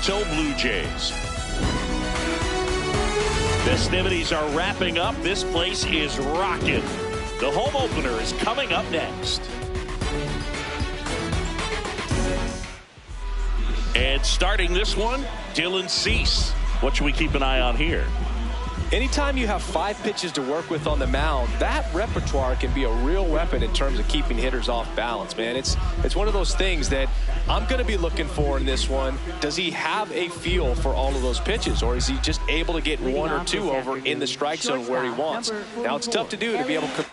Toronto Blue Jays. Festivities are wrapping up. This place is rocking. The home opener is coming up next. And starting this one, Dylan Cease. What should we keep an eye on here? Anytime you have 5 pitches to work with on the mound, that repertoire can be a real weapon in terms of keeping hitters off balance, man. It's one of those things that I'm going to be looking for in this one. Does he have a feel for all of those pitches, or is he just able to get 1 or 2 over in the strike zone where he wants? Now, it's tough to do to be able to...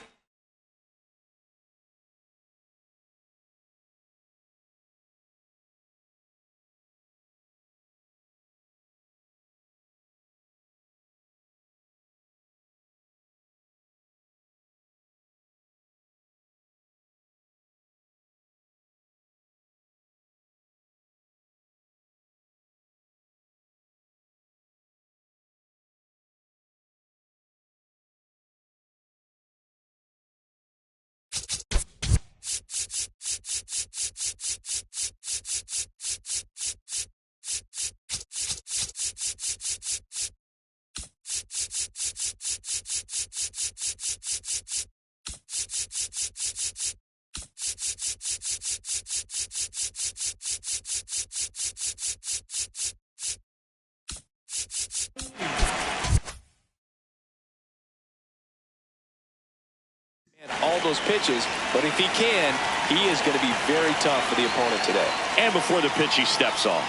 all those pitches, but if he can, he is going to be very tough for the opponent today. And before the pitch, he steps off.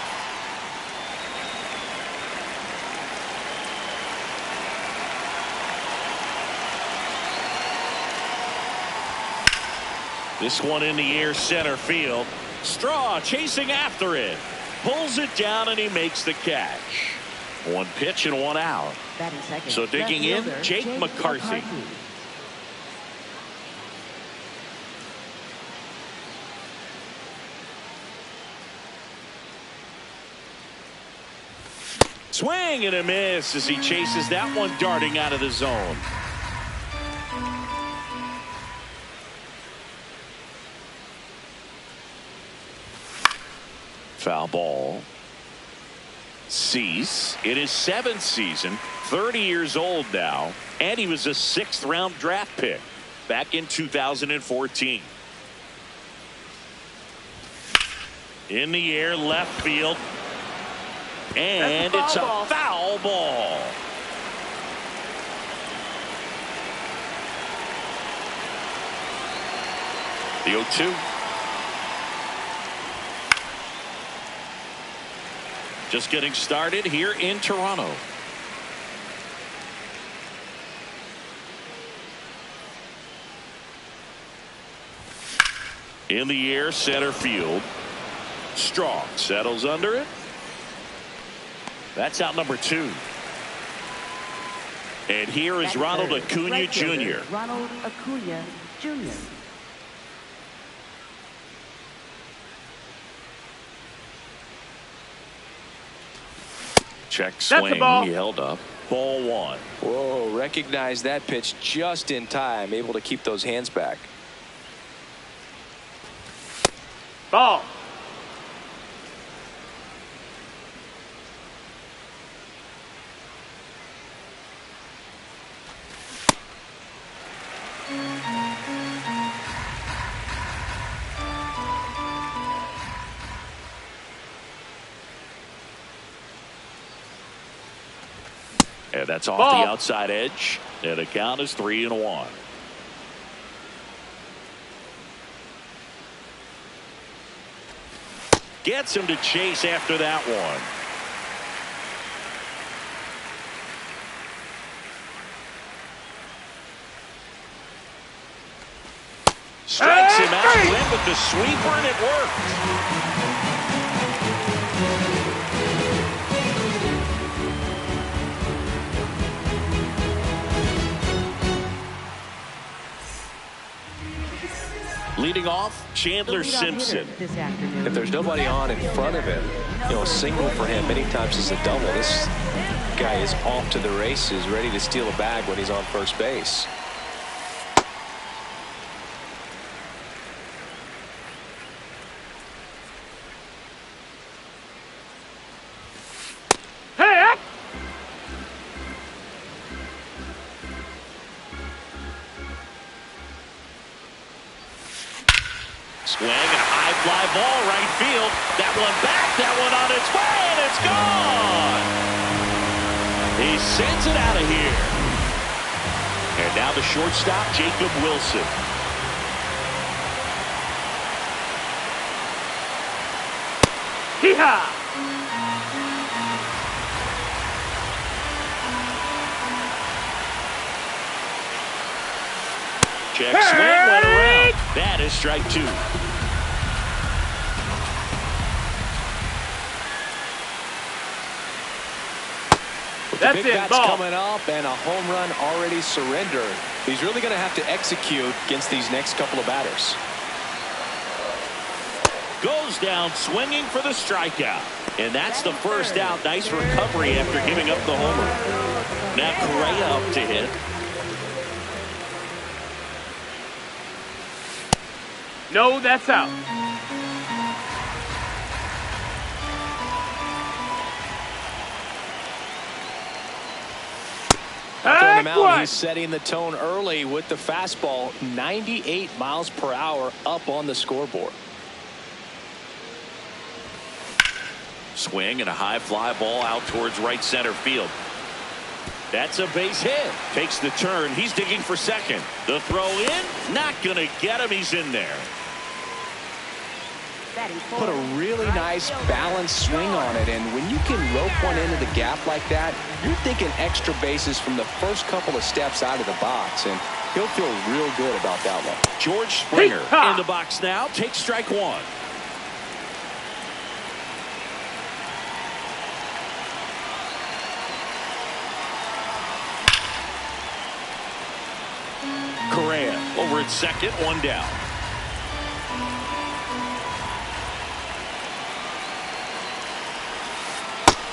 This one in the air, center field. Straw chasing after it. Pulls it down, and he makes the catch. 1 pitch and 1 out. So digging in, Jake McCarthy. Swing and a miss as he chases that one darting out of the zone. Foul ball. Cease in his 7th season, 30 years old now, and he was a 6th round draft pick back in 2014. In the air, left field. And it's a foul ball. The 0-2. Just getting started here in Toronto. In the air, center field. Strong settles under it. That's out number 2. And here is Ronald Acuna Jr. Ronald Acuna Jr. Check swing. He held up. Ball 1. Whoa, recognize that pitch just in time. Able to keep those hands back. Ball. And that's off the outside edge. And the count is 3-1. Gets him to chase after that one. Strikes him out, went with the sweeper, and it worked. Leading off, Chandler Simpson. If there's nobody on in front of him, a single for him many times is a double. This guy is off to the races, ready to steal a bag when he's on first base. Swing and a high fly ball right field. That one back, that one on its way, and it's gone. He sends it out of here. And now the shortstop, Jacob Wilson. Hee-haw! Check swing, went around. That is strike two. With the big bats coming up and a home run already surrendered, he's really going to have to execute against these next couple of batters. Goes down swinging for the strikeout. And that's the first out. Nice recovery after giving up the homer. Now Correa up to hit. No, that's out. On the mound, he's setting the tone early with the fastball. 98 miles per hour up on the scoreboard. Swing and a high fly ball out towards right center field. That's a base hit. Takes the turn. He's digging for second. The throw in. Not going to get him. He's in there. Put a really nice balanced swing on it, and when you can rope one into the gap like that, you're thinking extra bases from the first couple of steps out of the box, and he'll feel real good about that one. George Springer in the box now. Takes strike one. Correa over at second, one down.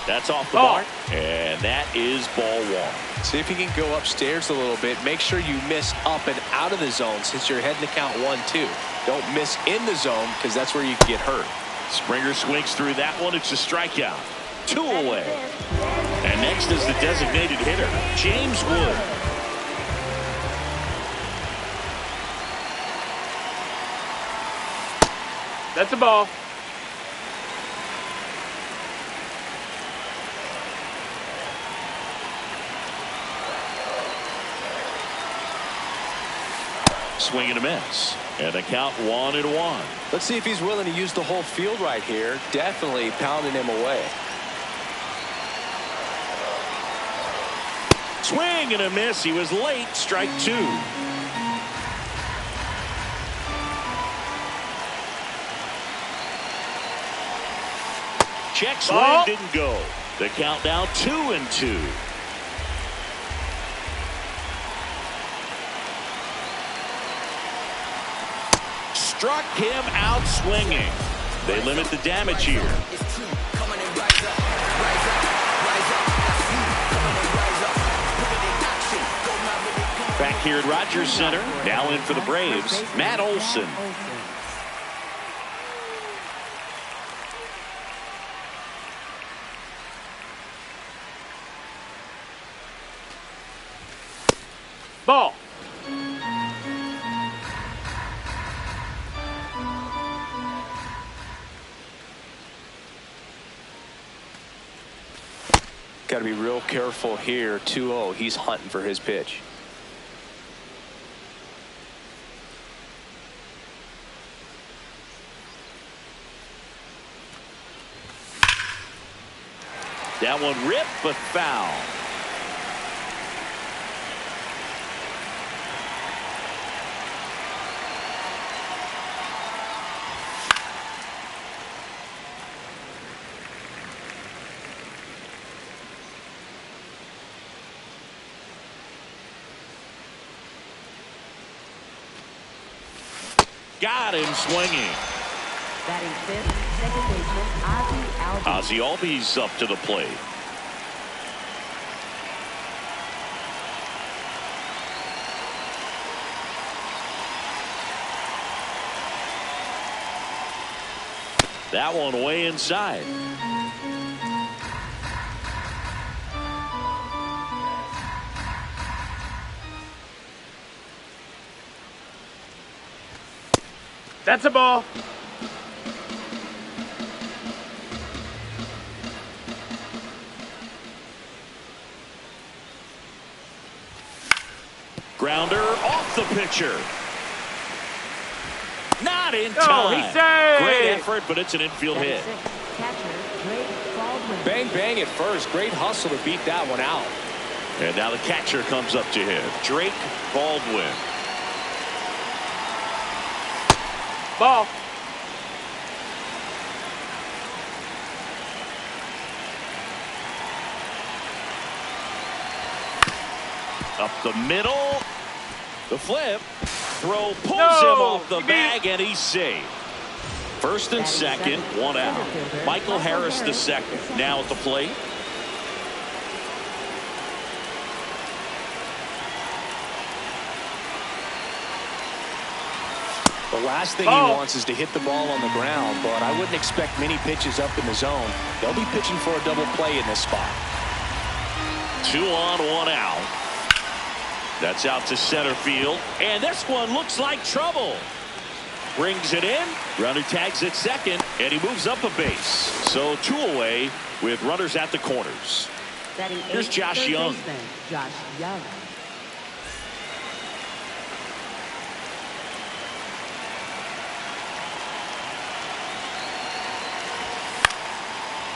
That's off the mark, and that is ball one. See if you can go upstairs a little bit. Make sure you miss up and out of the zone since you're heading to count 1-2. Don't miss in the zone because that's where you can get hurt. Springer swings through that one. It's a strikeout. 2 away. And next is the designated hitter, James Wood. That's a ball. Swing and a miss. And a count 1-1. Let's see if he's willing to use the whole field right here. Definitely pounding him away. Swing and a miss. He was late. Strike two. Check swing didn't go. The count now 2-2. Struck him out swinging. They limit the damage here. Back here at Rogers Center, now in for the Braves, Matt Olson. Ball. Got to be real careful here. 2-0. He's hunting for his pitch. That one ripped but foul. Got him swinging. Batting fifth, second baseman Ozzie Albies. Ozzie Albies up to the plate. That one way inside. That's a ball. Grounder off the pitcher. Not in Oh, time. he saved. Great effort, but it's an infield hit. Bang, bang at first. Great hustle to beat that one out. And now the catcher comes up to him. Drake Baldwin. Ball. Up the middle. The flip. Throw pulls No, him off the he bag, and he's safe. First and second, one out. Michael Harris the second. Now at the plate. The last thing he wants is to hit the ball on the ground, but I wouldn't expect many pitches up in the zone. They'll be pitching for a double play in this spot. 2 on, 1 out. That's out to center field, and this one looks like trouble. Brings it in. Runner tags at second, and he moves up a base. So 2 away with runners at the corners. Here's Josh Young. Josh Young.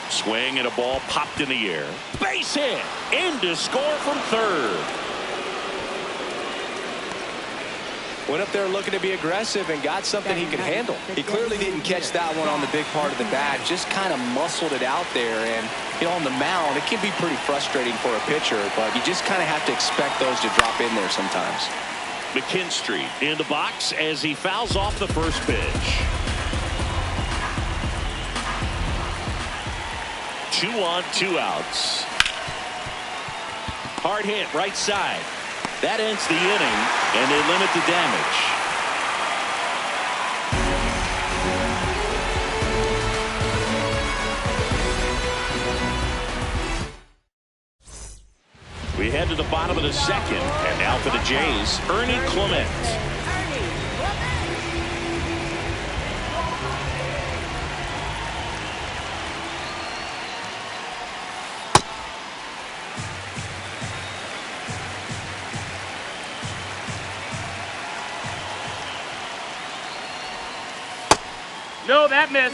Swing and a ball popped in the air. Base hit. In to score from third. Went up there looking to be aggressive and got something he could handle. He clearly didn't catch that one on the big part of the bat. Just kind of muscled it out there. And, you know, on the mound, it can be pretty frustrating for a pitcher, but you just kind of have to expect those to drop in there sometimes. McKinstry in the box as he fouls off the first pitch. 2 on, 2 outs. Hard hit right side. That ends the inning, and they limit the damage. We head to the bottom of the second, and now for the Jays, Ernie Clement. No, that missed.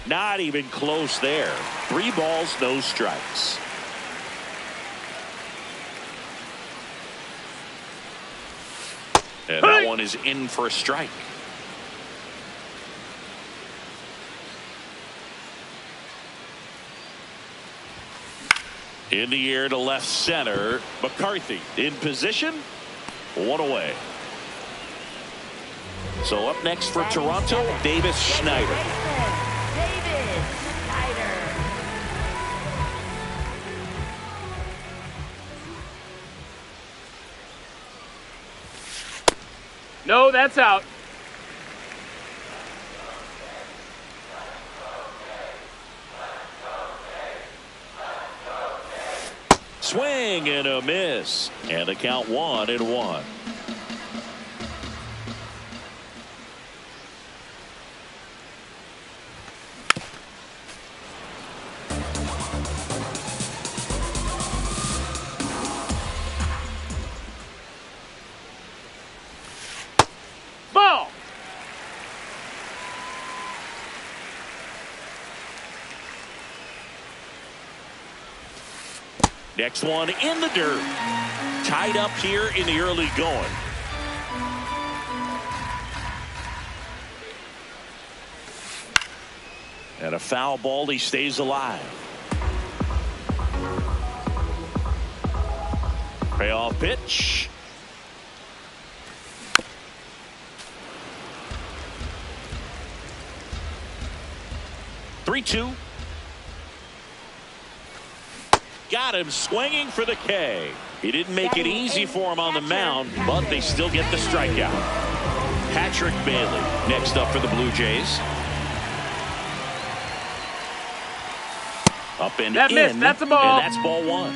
Not even close there. 3 balls, no strikes. And that one is in for a strike. In the air to left center. McCarthy in position. 1 away. So up next for Toronto, Davis Schneider. Davis Schneider. No, that's out. Swing and a miss. And the count 1-1. Ball. Next one in the dirt. Tied up here in the early going. And a foul ball, he stays alive. Payoff pitch. Three-two. Got him swinging for the K. He didn't make it easy for him on the mound, but they still get the strikeout. Patrick Bailey next up for the Blue Jays. Up and That in. missed. That's a ball. And that's ball 1.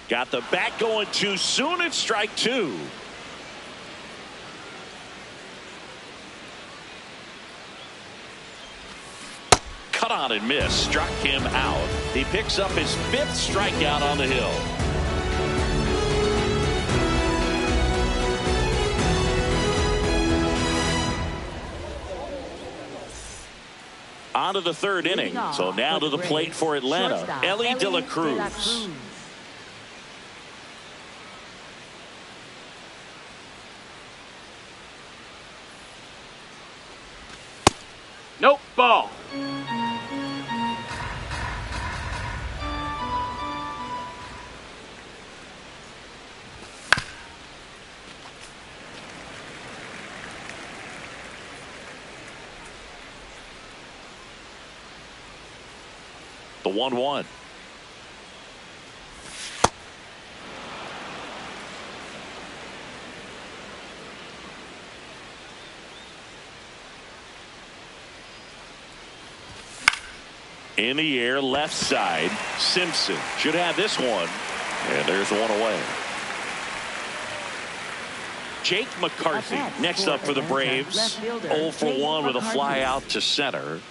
Got the bat going too soon. It's strike two. Cut on and miss. Struck him out. He picks up his 5th strikeout on the hill. On to the 3rd inning. So now to the plate for Atlanta, Elly De La Cruz. Nope, ball. The 1-1. In the air, left side. Simpson should have this one. And there's one away. Jake McCarthy next up for the Braves. 0 for 1 with a fly out to center.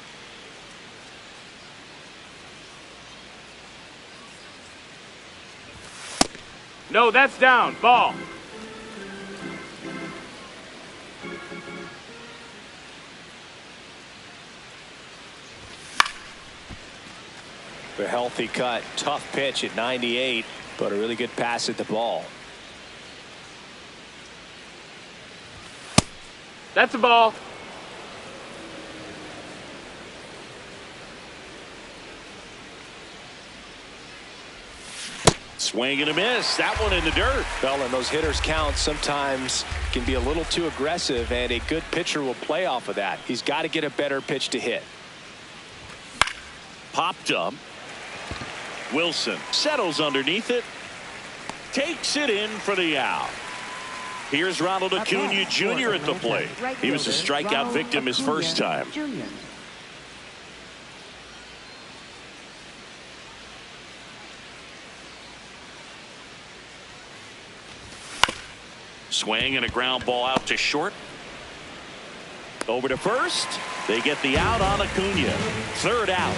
No, that's down. Ball. A healthy cut. Tough pitch at 98, but a really good pass at the ball. That's a ball. Swing and a miss. That one in the dirt. Well, and those hitters count sometimes can be a little too aggressive, and a good pitcher will play off of that. He's got to get a better pitch to hit. Popped up. Wilson settles underneath it. Takes it in for the out. Here's Ronald Acuna Jr. at the plate. He was a strikeout victim his first time. Swing and a ground ball out to short. Over to first. They get the out on Acuna. 3rd out.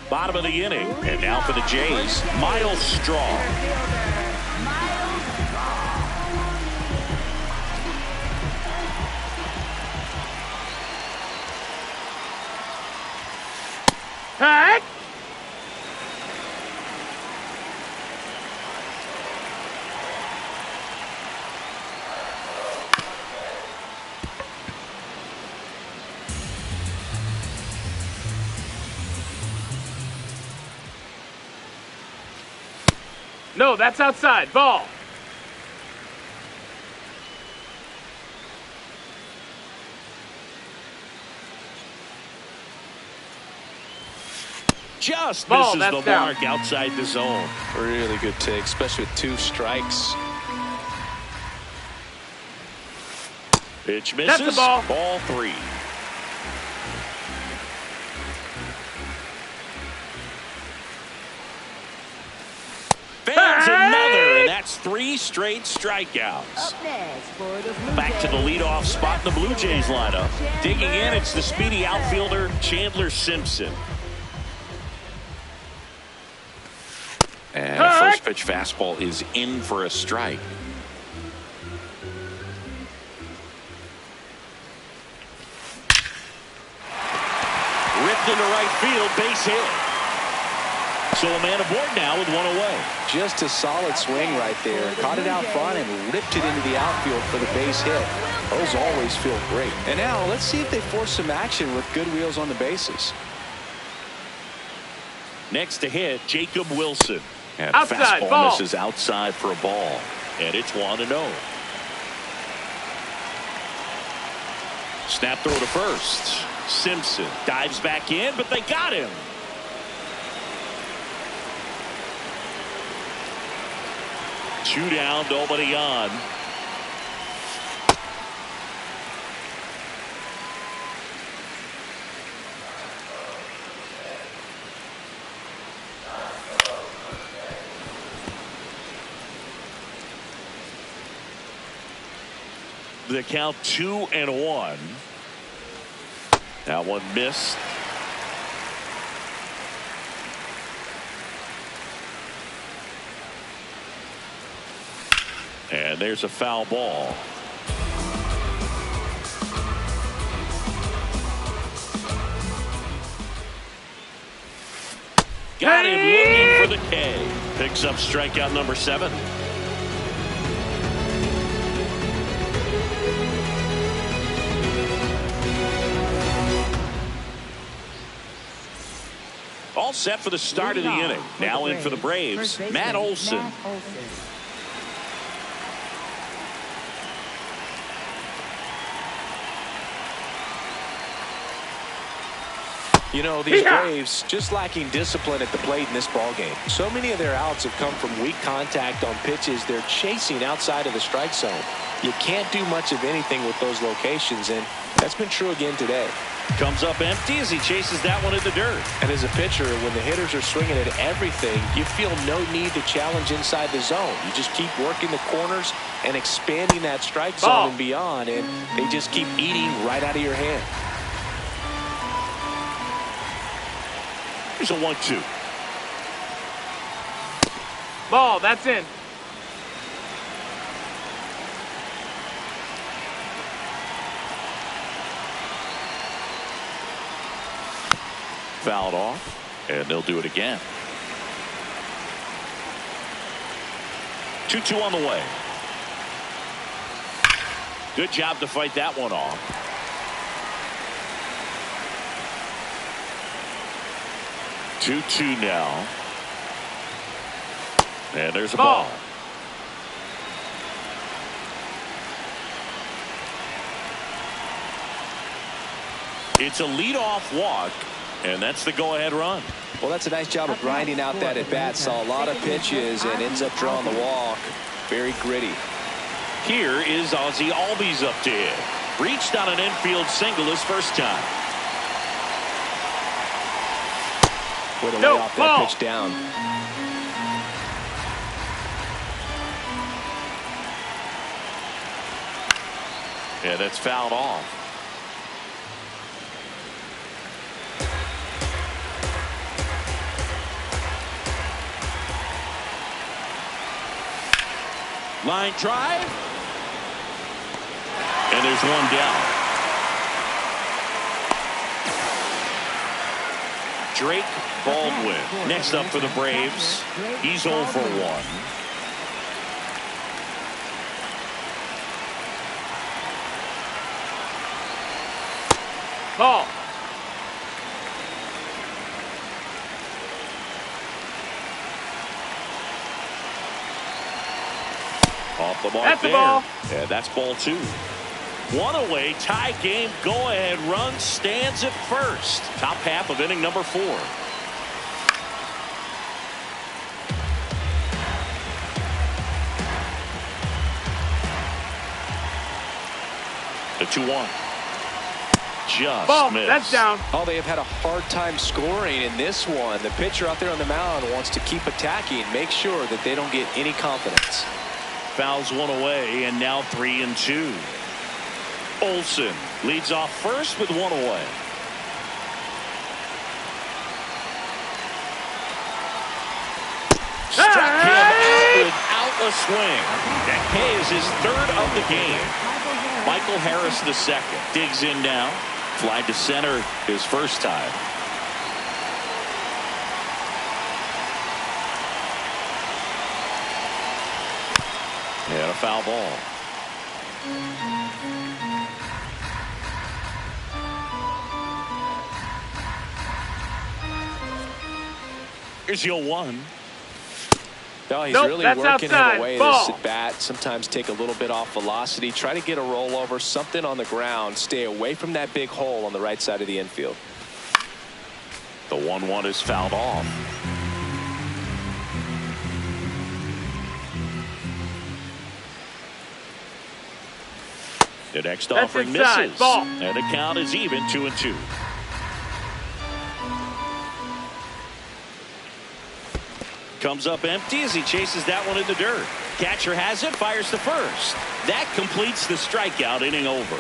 Bottom of the inning. And now for the Jays, Myles Straw. Heck! No, that's outside. Ball. Just ball, misses the down. mark outside the zone. Really good take, especially with 2 strikes. Pitch misses. That's the ball. Ball 3. Fans another, and that's 3 straight strikeouts. Back to the leadoff spot in the Blue Jays lineup. Digging in, it's the speedy outfielder Chandler Simpson. And the first pitch fastball is in for a strike. Ripped into right field, base hit. So a man aboard now with 1 away. Just a solid swing right there. Caught it out front and ripped it into the outfield for the base hit. Those always feel great. And now let's see if they force some action with good wheels on the bases. Next to hit, Jacob Wilson. And outside, fastball ball. misses outside for a ball. And it's 1-0. Snap throw to first. Simpson dives back in, but they got him. Two down, nobody on. The count 2-1. That one missed. And there's a foul ball. Got him looking for the K. Picks up strikeout number 7. All set for the start of the inning. Now in for the Braves, Matt Olson. You know, these Braves just lacking discipline at the plate in this ballgame. So many of their outs have come from weak contact on pitches they're chasing outside of the strike zone. You can't do much of anything with those locations, and that's been true again today. Comes up empty as he chases that one in the dirt. And as a pitcher, when the hitters are swinging at everything, you feel no need to challenge inside the zone. You just keep working the corners and expanding that strike zone and beyond, and they just keep eating right out of your hand. Here's a 1-2. Ball, that's in. Fouled off, and they'll do it again. 2-2 on the way. Good job to fight that one off. 2-2 now. And there's a ball. It's a leadoff walk, and that's the go-ahead run. Well, that's a nice job of grinding out that at-bat. Saw a lot of pitches and ends up drawing the walk. Very gritty. Here is Ozzie Albies up to hit. Reached on an infield single his first time. Way to lay off that pitch down. Yeah, that's fouled off. Line drive. And there's one down. Drake Baldwin next up for the Braves. He's 0 for 1. Ball. Off the mark. That's there. a ball. Yeah, that's ball 2. One away, tie game, go-ahead run stands at first. Top half of inning number 4. The 2-1. Just ball. missed. That's down. Oh, they have had a hard time scoring in this one. The pitcher out there on the mound wants to keep attacking, make sure that they don't get any confidence. Fouls one away, and now 3-2. Olson leads off first with one away. Struck him out without a swing. That K is his 3rd of the game. Michael Harris the 2nd. Digs in now. Fly to center his first time. And a foul ball. Here's your 1. No, he's really working him away this at bat. Sometimes take a little bit off velocity. Try to get a rollover, something on the ground. Stay away from that big hole on the right side of the infield. The 1-1 is fouled off. The next offering misses. Ball. And the count is even 2-2. Comes up empty as he chases that one in the dirt. Catcher has it, fires to first. That completes the strikeout, inning over.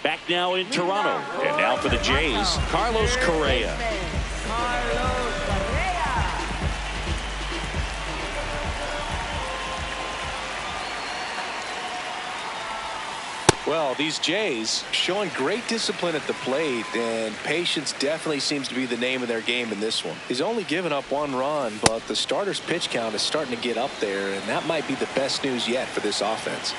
Back now in Toronto, and now for the Jays, Carlos Correa. Well, these Jays showing great discipline at the plate, and patience definitely seems to be the name of their game in this one. He's only given up 1 run, but the starter's pitch count is starting to get up there, and that might be the best news yet for this offense.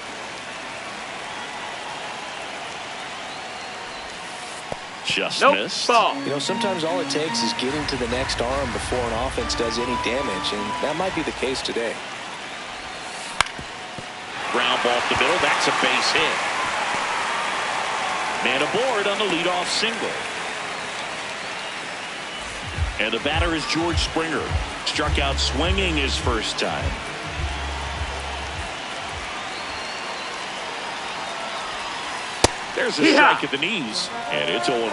Just missed. Ball. You know, sometimes all it takes is getting to the next arm before an offense does any damage, and that might be the case today. Ground ball up the middle. That's a base hit. Man aboard on the leadoff single. And the batter is George Springer. Struck out swinging his first time. There's a strike at the knees, and it's 0-1.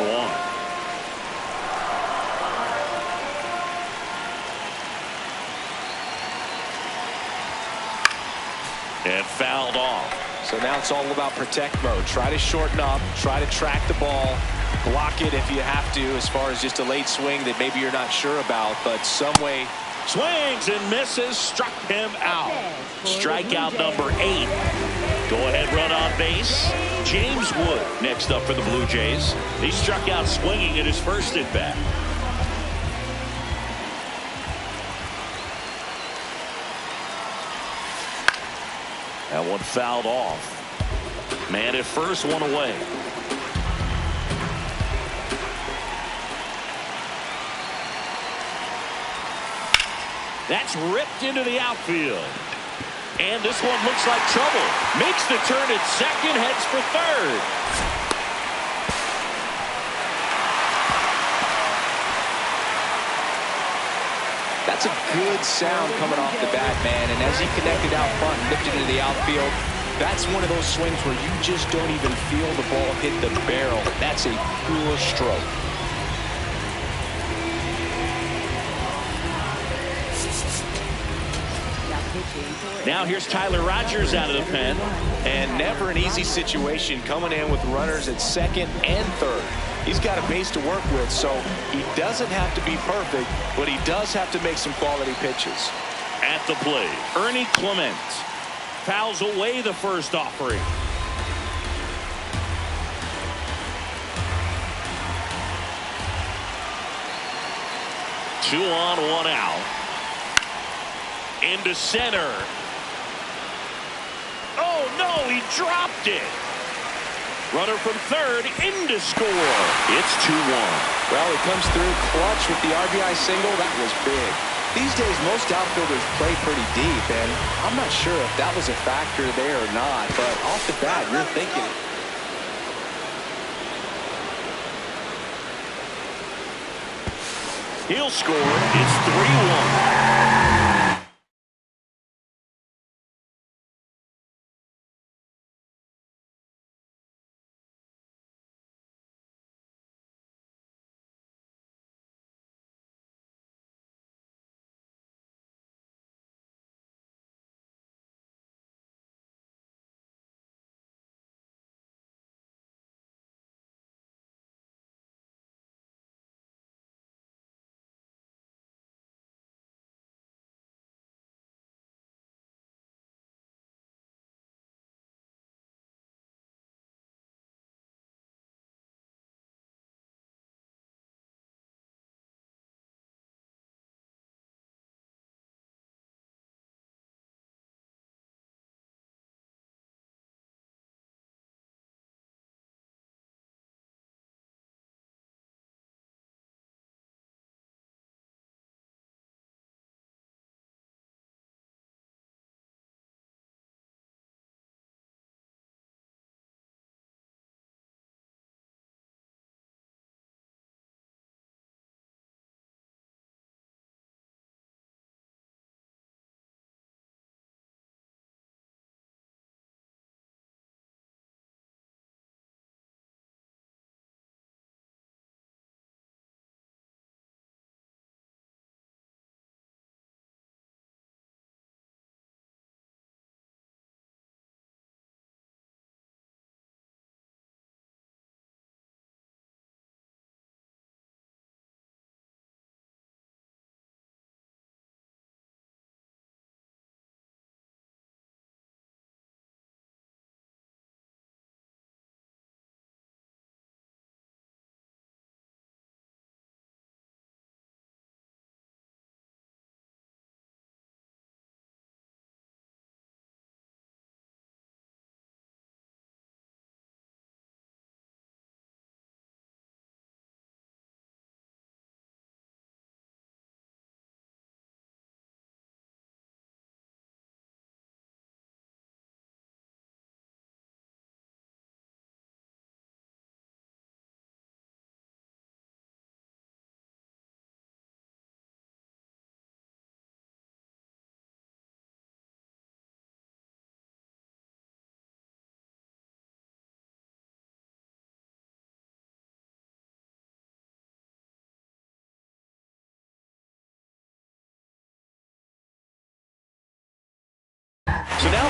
And fouled off. So now it's all about protect mode. Try to shorten up, try to track the ball, block it if you have to, as far as just a late swing that maybe you're not sure about, but some way. Swings and misses, struck him out. Strikeout number 8. Go ahead run on base. James Wood next up for the Blue Jays. He struck out swinging in his first at bat. That one fouled off. Man at first, one away. That's ripped into the outfield. And this one looks like trouble. Makes the turn at second, heads for third. That's a good sound coming off the bat, man. And as he connected out front and lifted into the outfield, that's one of those swings where you just don't even feel the ball hit the barrel. That's a pure stroke. Now here's Tyler Rogers out of the pen. And never an easy situation coming in with runners at second and third. He's got a base to work with, so he doesn't have to be perfect, but he does have to make some quality pitches. At the plate, Ernie Clement fouls away the first offering. Two on, one out. Into center. Oh, no, he dropped it. Runner from third into score. It's 2-1. Well, he comes through clutch with the RBI single. That was big. These days, most outfielders play pretty deep, and I'm not sure if that was a factor there or not, but off the bat, you're thinking. He'll score. It's 3-1.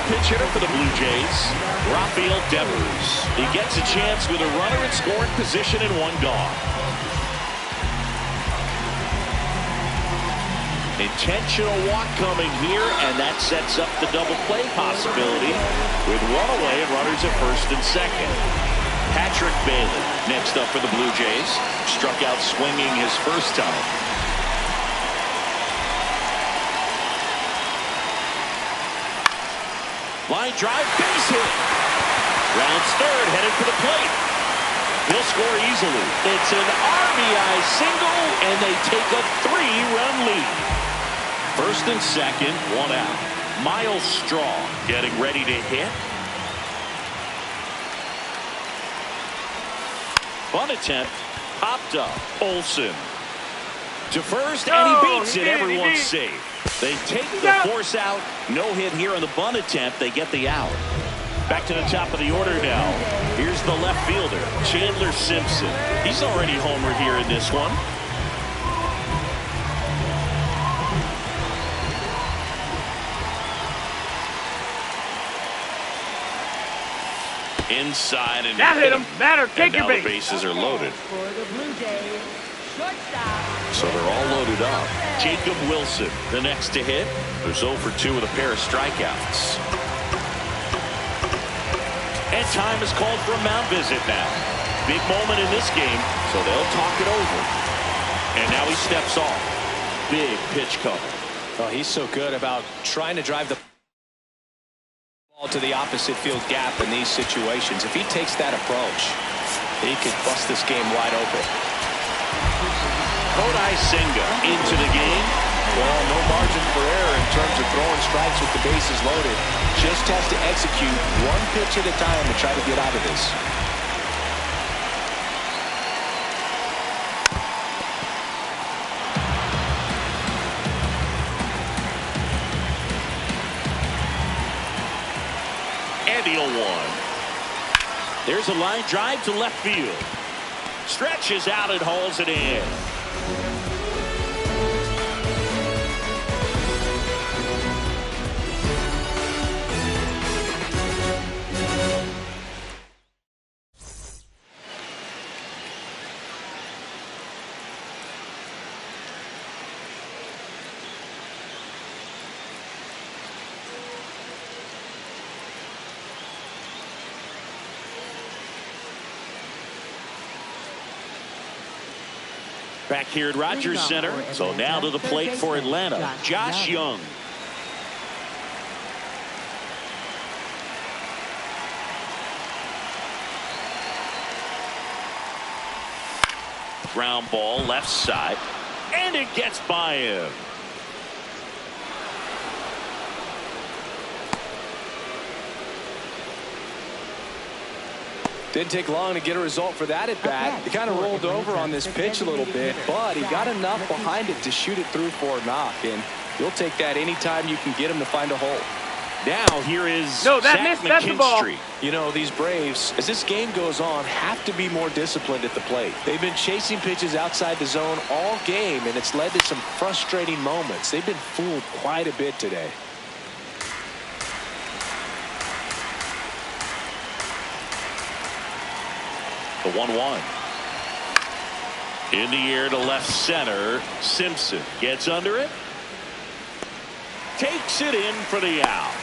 pinch hitter for the Blue Jays, Rafael Devers. He gets a chance with a runner in scoring position and one gone. Intentional walk coming here, and that sets up the double play possibility with one away and runners at first and second. Patrick Bailey next up for the Blue Jays. Struck out swinging his first time. Line drive, base hit. Rounds third, headed for the plate. He'll score easily. It's an RBI single, and they take a 3-run lead. First and second, one out. Miles Straw getting ready to hit. Bunt attempt, popped up. Olsen to first, and he beats it. Everyone's safe. They take the force out. No hit here on the bunt attempt. They get the out. Back to the top of the order now. Here's the left fielder, Chandler Simpson. He's already homered here in this one. Inside and that hit him. Matter, take your base. The bases are loaded. So they're all loaded up. Jacob Wilson, the next to hit. There's 0 for 2 with a pair of strikeouts. And time is called for a mound visit now. Big moment in this game, so they'll talk it over. And now he steps off. Big pitch cover. Oh, he's so good about trying to drive the ball to the opposite field gap in these situations. If he takes that approach, he could bust this game wide open. Kodai Senga into the game. Well, no margin for error in terms of throwing strikes with the bases loaded. Just has to execute one pitch at a time to try to get out of this. And the 0-1. There's a line drive to left field. Stretches out and hauls it in. Back here at Rogers Center. So now to the plate for Atlanta, Josh Young. Ground ball left side, and it gets by him. Didn't take long to get a result for that at bat. He kind of rolled over on this pitch a little bit, but he got enough behind it to shoot it through for a knock, and you'll take that anytime you can get him to find a hole. Now here is Zach McKinstry. You know, these Braves, as this game goes on, have to be more disciplined at the plate. They've been chasing pitches outside the zone all game, and it's led to some frustrating moments. They've been fooled quite a bit today. The 1-1. In the air to left center. Simpson gets under it. Takes it in for the out.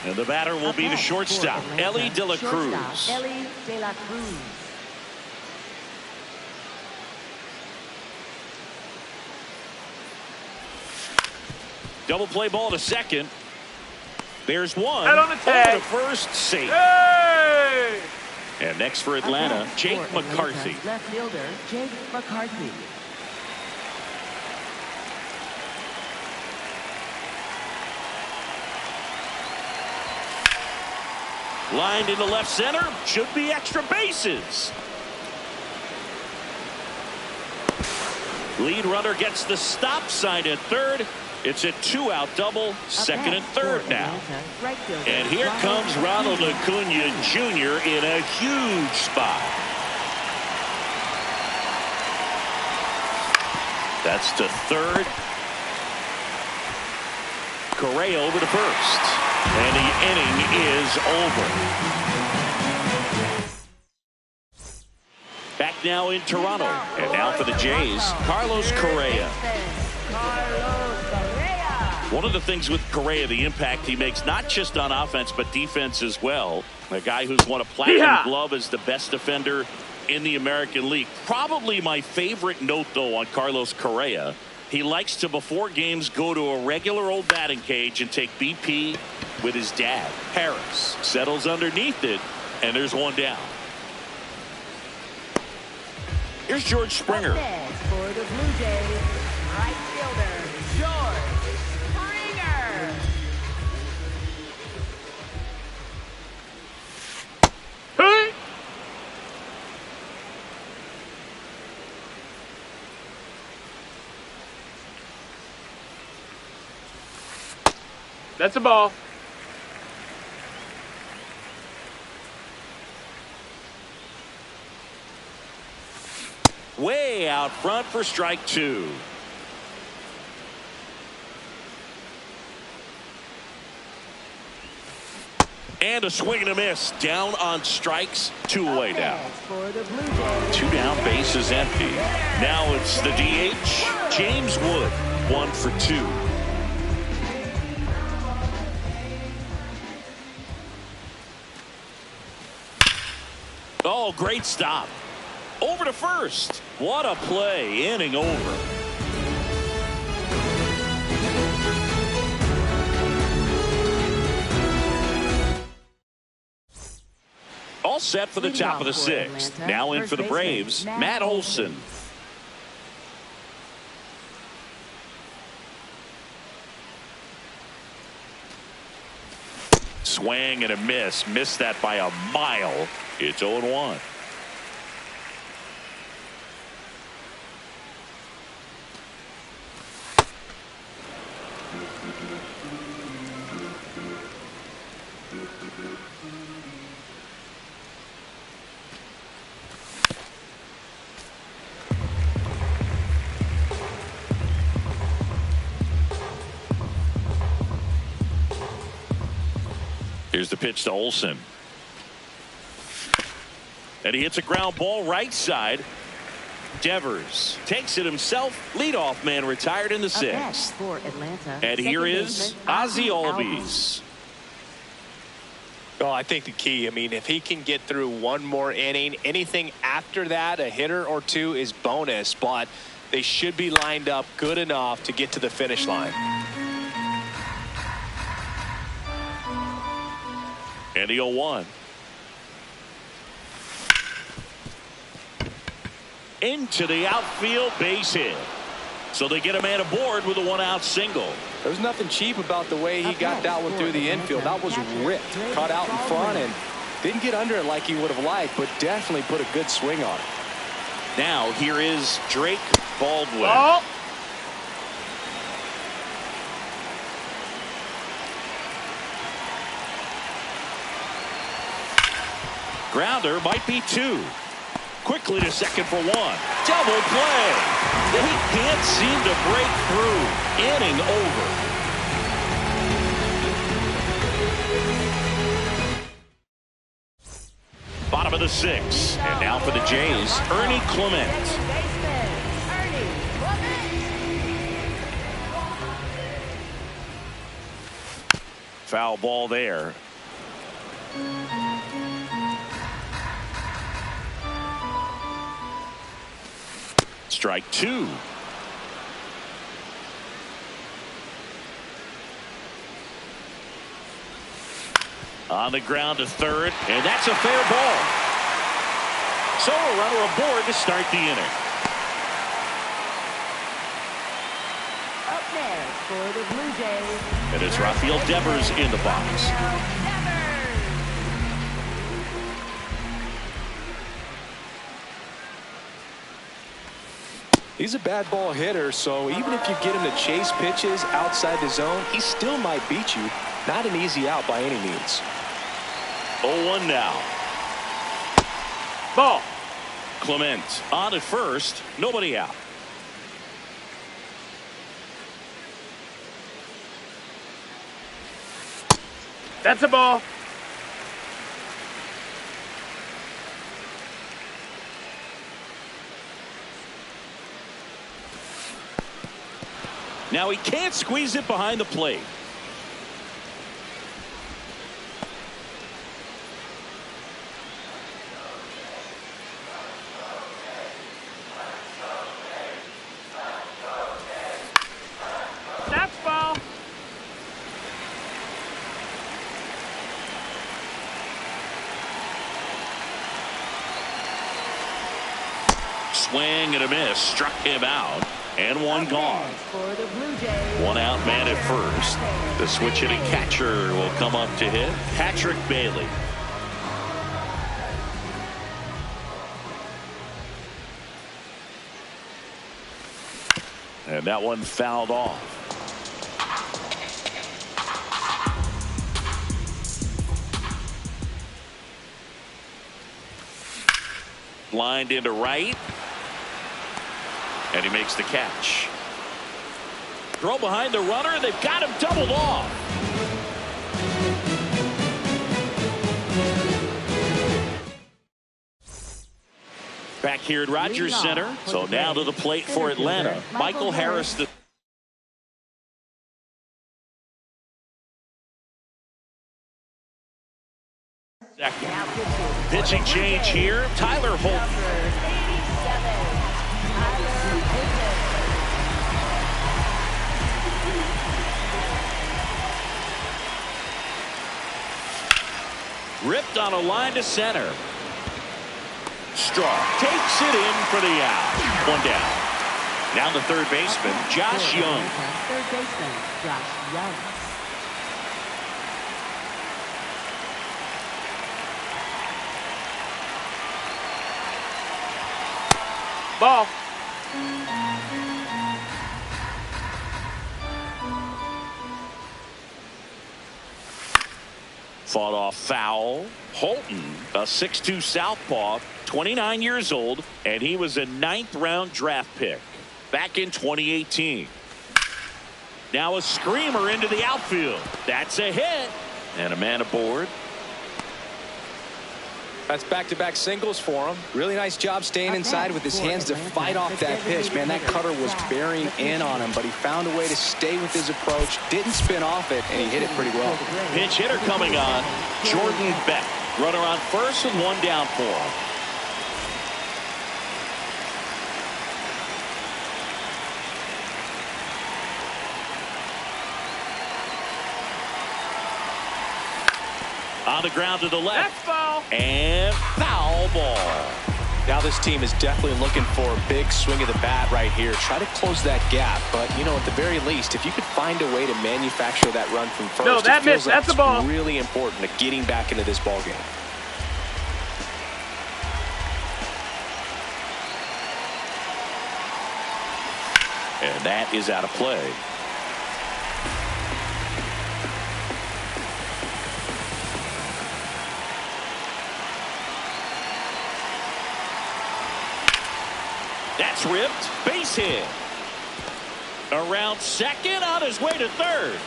And the batter will be the shortstop, Elly De La Cruz. Elly De La Cruz. Double play ball to second. There's one. Head on the tag. Over to first, safe. Hey! And next for Atlanta, Jake McCarthy. Left fielder, Jake McCarthy. Lined into left center. Should be extra bases. Lead runner gets the stop sign at third. It's a 2-out double, second and third now. And here comes Ronald Acuna Jr. in a huge spot. That's to third. Correa over to first. And the inning is over. Back now in Toronto. And now for the Jays, Carlos Correa. One of the things with Correa, the impact he makes, not just on offense, but defense as well. A guy who's won a platinum glove as the best defender in the American League. Probably my favorite note, though, on Carlos Correa. He likes to, before games, go to a regular old batting cage and take BP with his dad. Harris settles underneath it, and there's one down. Here's George Springer. For the Blue Jays, right fielder, George Springer. Hey! That's a ball. Way out front for strike two. And a swing and a miss. Down on strikes. Two away now. Two down, base is empty. Now it's the DH, James Wood. 1 for 2. Oh, great stop. Over to first. What a play. Inning over. All set for the top of the sixth. Now in for the Braves, Matt Olson. Swing and a miss. Missed that by a mile. It's 0-1. Here's the pitch to Olson. And he hits a ground ball right side. Devers takes it himself. Leadoff man retired in the sixth. For Atlanta, and here is Ozzie Albies. Well, I think the key, I mean, if he can get through one more inning, anything after that, a hitter or two is bonus, but they should be lined up good enough to get to the finish line. And the 0-1. Into the outfield, base hit. So they get a man aboard with a one-out single. There's nothing cheap about the way he got that one through the infield. That was ripped, cut out in front, and didn't get under it like he would have liked, but definitely put a good swing on it. Now here is Drake Baldwin. Oh. Grounder might be 2. Quickly to second for 1. Double play. He can't seem to break through. Inning over. Bottom of the 6th. And now for the Jays, Ernie Clement. Foul ball there. Strike 2. On the ground to third, and that's a fair ball. So a runner aboard to start the inning. Up next for the Blue Jays. And it's Rafael Devers in the box. He's a bad ball hitter, so even if you get him to chase pitches outside the zone, he still might beat you. Not an easy out by any means. 0-1 now. Ball. Clement on at first, nobody out. That's a ball. Now he can't squeeze it behind the plate. That's ball. Swing and a miss. Struck him out. And one gone. One out man at first. The switch hitting catcher will come up to hit. Patrick Bailey. And that one fouled off. Lined into right. And he makes the catch. Throw behind the runner. They've got him doubled off. Back here at Rogers Center. So now to the plate for Atlanta. Michael Harris. Second. Pitching change here. Tyler Holt. Ripped on a line to center. Straw takes it in for the out. One down. Now the third baseman, Josh Young. Third baseman, Josh Young. Ball. Fought off foul. Holton, a 6'2 southpaw, 29 years old, and he was a 9th-round draft pick back in 2018. Now a screamer into the outfield. That's a hit. And a man aboard. That's back-to-back singles for him. Really nice job staying inside with his hands to fight off that pitch. Man, that cutter was bearing in on him, but he found a way to stay with his approach, didn't spin off it, and he hit it pretty well. Pinch hitter coming on, Jordan Beck. Runner on first and one down for him. On the ground to the left. That's foul. And foul ball. Now this team is definitely looking for a big swing of the bat right here. Try to close that gap, but you know, at the very least, if you could find a way to manufacture that run from first, no, that it feels missed. like That's the ball. Really important to getting back into this ball game. And that is out of play. That's ripped. Base hit. Around second, on his way to third.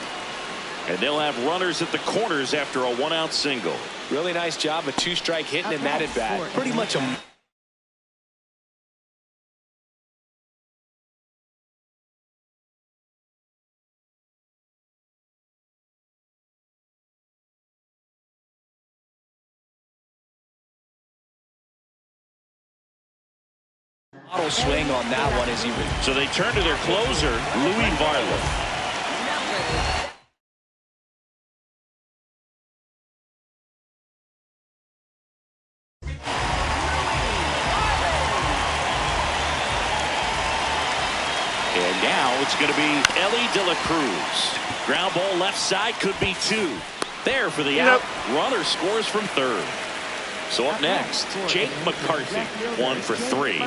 And they'll have runners at the corners after a one-out single. Really nice job, a two-strike hitting in that at bat. Pretty much a auto swing on that one as he. So they turn to their closer, Louis Varland. And now it's going to be Elly De La Cruz. Ground ball left side, could be two. There for the out. Runner scores from third. So up next, Jake McCarthy, 1 for 3.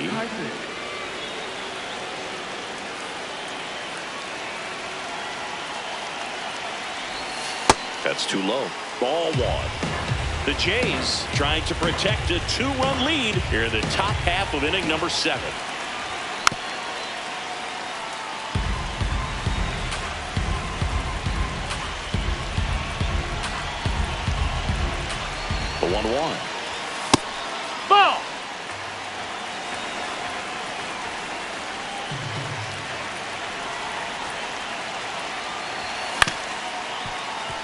That's too low. Ball one. The Jays trying to protect a 2-run lead here in the top half of inning number 7. 1-1. Ball.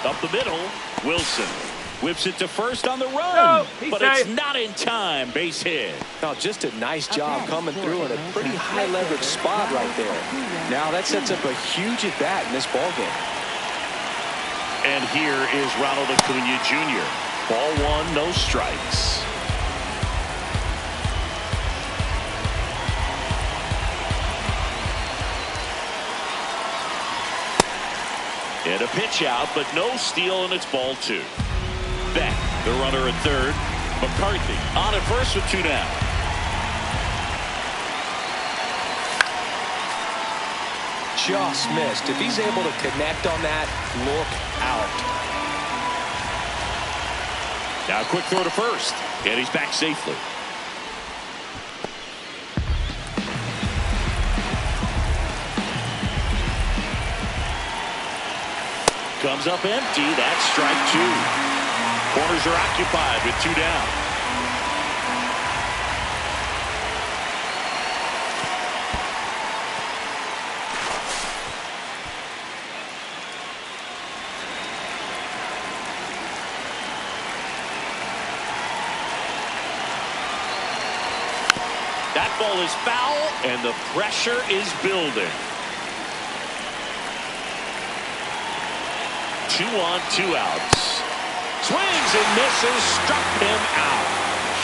Up the middle, Wilson whips it to first on the run, but it's not in time. Base hit. Now, just a nice job coming through in a pretty high leverage spot right there. Now that sets up a huge at bat in this ball game. And here is Ronald Acuna Jr. Ball one, no strikes. And a pitch out, but no steal, and it's ball two. Beck, the runner at third. McCarthy on at first with 2 down. Just missed. If he's able to connect on that, look out. Now a quick throw to first, and he's back safely. Comes up empty. That's strike 2. Corners are occupied with 2 down. That ball is foul, and the pressure is building. 2 on, 2 outs. Swings and misses, struck him out.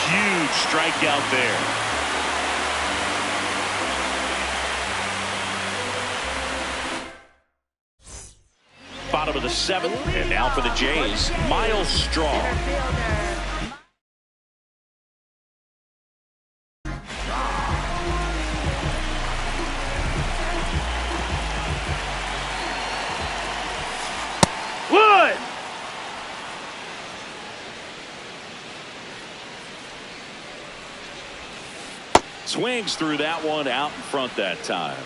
Huge strikeout there. Bottom of the 7th, and now for the Jays, Miles Straw. Swings through that one, out in front that time.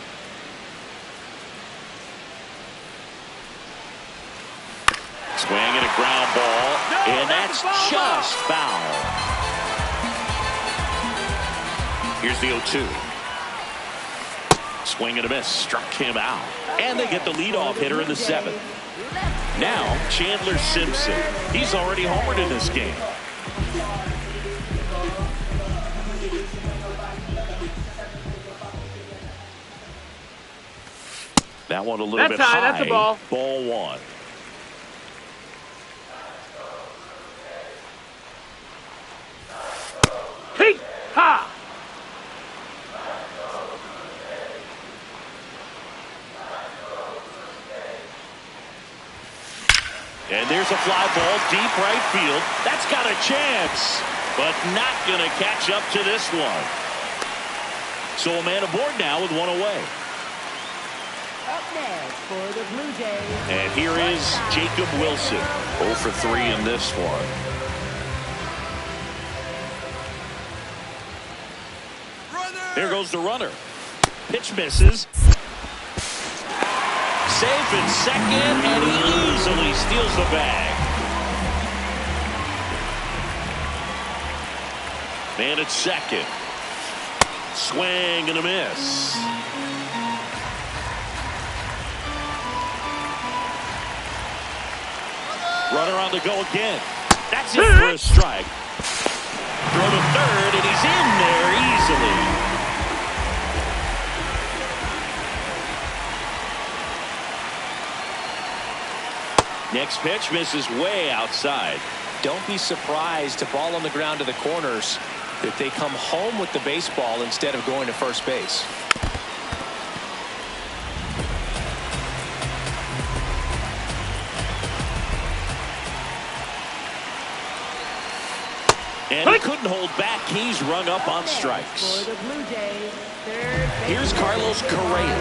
Swing and a ground ball, and that's just foul. Here's the 0-2. Swing and a miss, struck him out. And they get the leadoff hitter in the 7th. Now, Chandler Simpson. He's already homered in this game. That one a little bit high. That's a ball. Ball 1. Hey, ha! And there's a fly ball deep right field. That's got a chance, but not going to catch up to this one. So a man aboard now with 1 away. Up next for the Blue Jays. And here is Jacob Wilson. 0 for 3 in this one. There goes the runner. Pitch misses. Safe in second, and he easily steals the bag. Man at second. Swing and a miss. Runner on the go again. That's it for a strike. Throw to third, and he's in there easily. Next pitch misses way outside. Don't be surprised to ball on the ground to the corners if they come home with the baseball instead of going to first base. And he couldn't hold back. He's rung up on strikes. Here's Carlos Correa.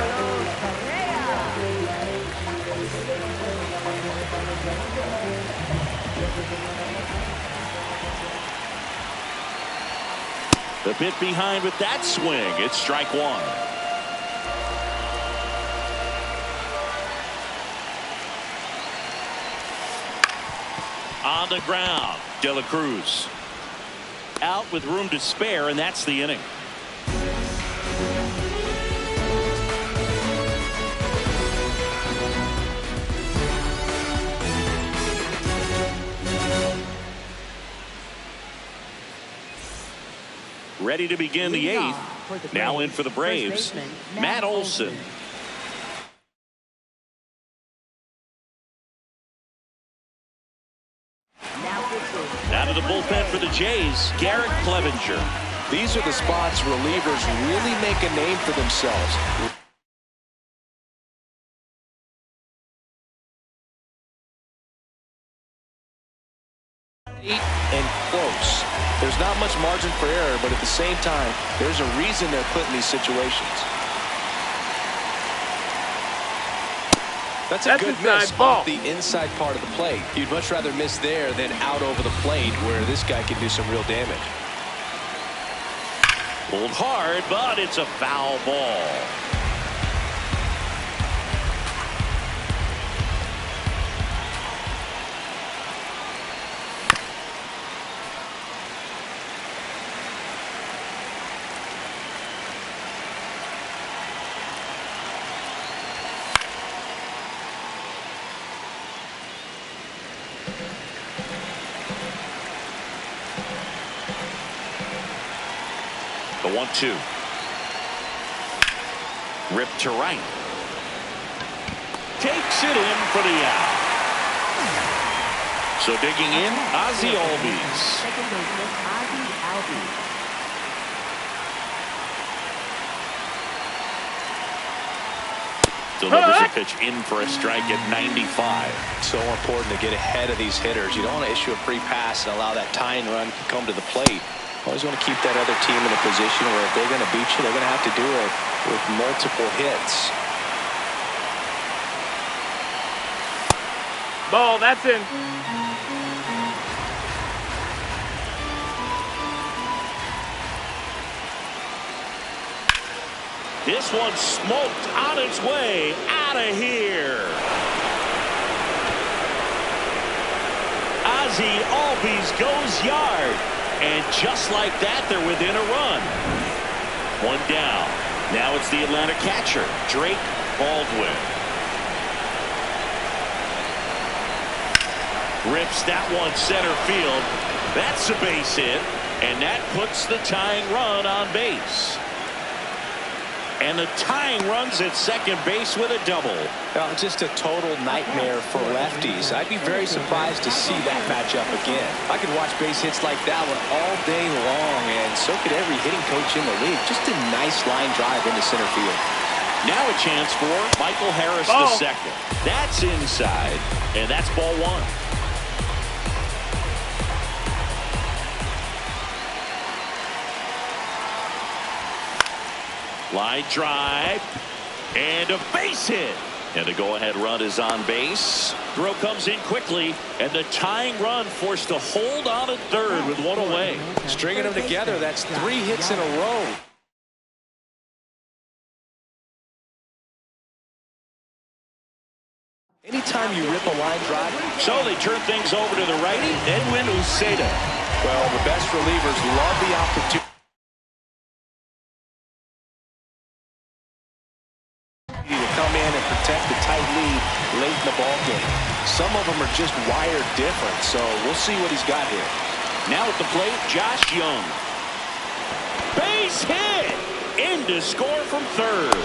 The bit behind with that swing. It's strike 1. On the ground, De La Cruz out with room to spare, and that's the inning. Ready to begin the eighth. Now in for the Braves, Matt Olson. Out of the bullpen for the Jays, Garrett Clevenger. These are the spots relievers really make a name for themselves. And close. There's not much margin for error, but at the same time, there's a reason they're put in these situations. That's a good miss off the inside part of the plate. You'd much rather miss there than out over the plate where this guy can do some real damage. Pulled hard, but it's a foul ball. The 1-2. Ripped to right. Takes it in for the out. So digging in, Ozzie Albies. Second baseman, Ozzie Albies. Delivers a pitch in for a strike at 95. So important to get ahead of these hitters. You don't want to issue a free pass and allow that tying run to come to the plate. Always want to keep that other team in a position where if they're going to beat you, they're going to have to do it with multiple hits. Ball, that's in. This one smoked on its way out of here. Ozzie Albies goes yard. And just like that, they're within a run. One down. Now it's the Atlanta catcher, Drake Baldwin. Rips that one center field. That's a base hit. And that puts the tying run on base. And the tying runs at second base with a double. Just a total nightmare for lefties. I'd be very surprised to see that matchup again. I could watch base hits like that one all day long, and so could every hitting coach in the league. Just a nice line drive into center field. Now a chance for Michael Harris II. That's inside, and that's ball one. Line drive, and a base hit. And the go-ahead run is on base. Throw comes in quickly, and the tying run forced to hold on at third with one away. Stringing them together, that's 3 hits in a row. Anytime you rip a line drive. So they turn things over to the righty, Edwin Uceta. Well, the best relievers love the opportunity to come in and protect the tight lead late in the ball game. Some of them are just wired different, so we'll see what he's got here. Now at the plate, Josh Young. Base hit! In to score from third.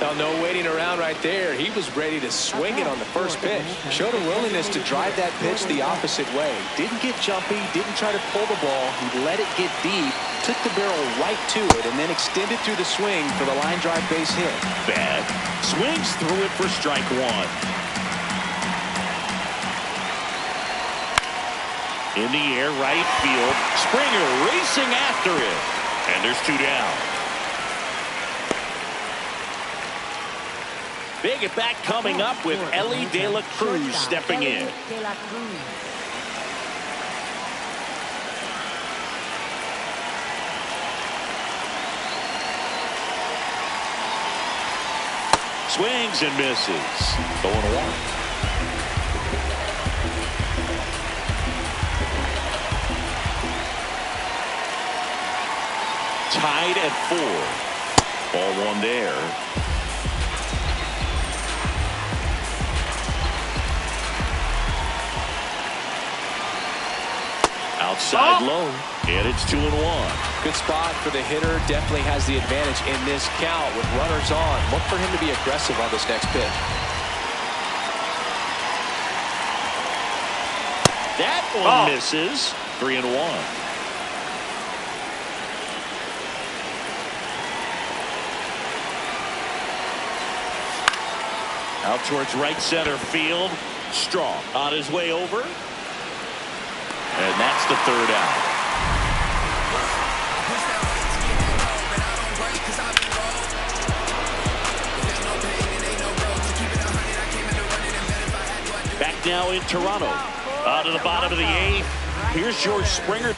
Now, no waiting around right there. He was ready to swing it on the first pitch. Showed a willingness to drive that pitch the opposite way. Didn't get jumpy, didn't try to pull the ball. He let it get deep, took the barrel right to it, and then extended through the swing for the line drive base hit. Bad. Swings through it for strike one. In the air, right field. Springer racing after it. And there's 2 down. Big at bat coming up with Elly De La Cruz stepping in. Swings and misses. 0-1. tied at 4. Ball one there. Outside low, and it's 2-1. Good spot for the hitter. Definitely has the advantage in this count with runners on. Look for him to be aggressive on this next pitch. That one misses. 3-1. Out towards right center field. Strong on his way over. And that's the 3rd out. Back now in Toronto. Out to the bottom of the 8th. Here's George Springer.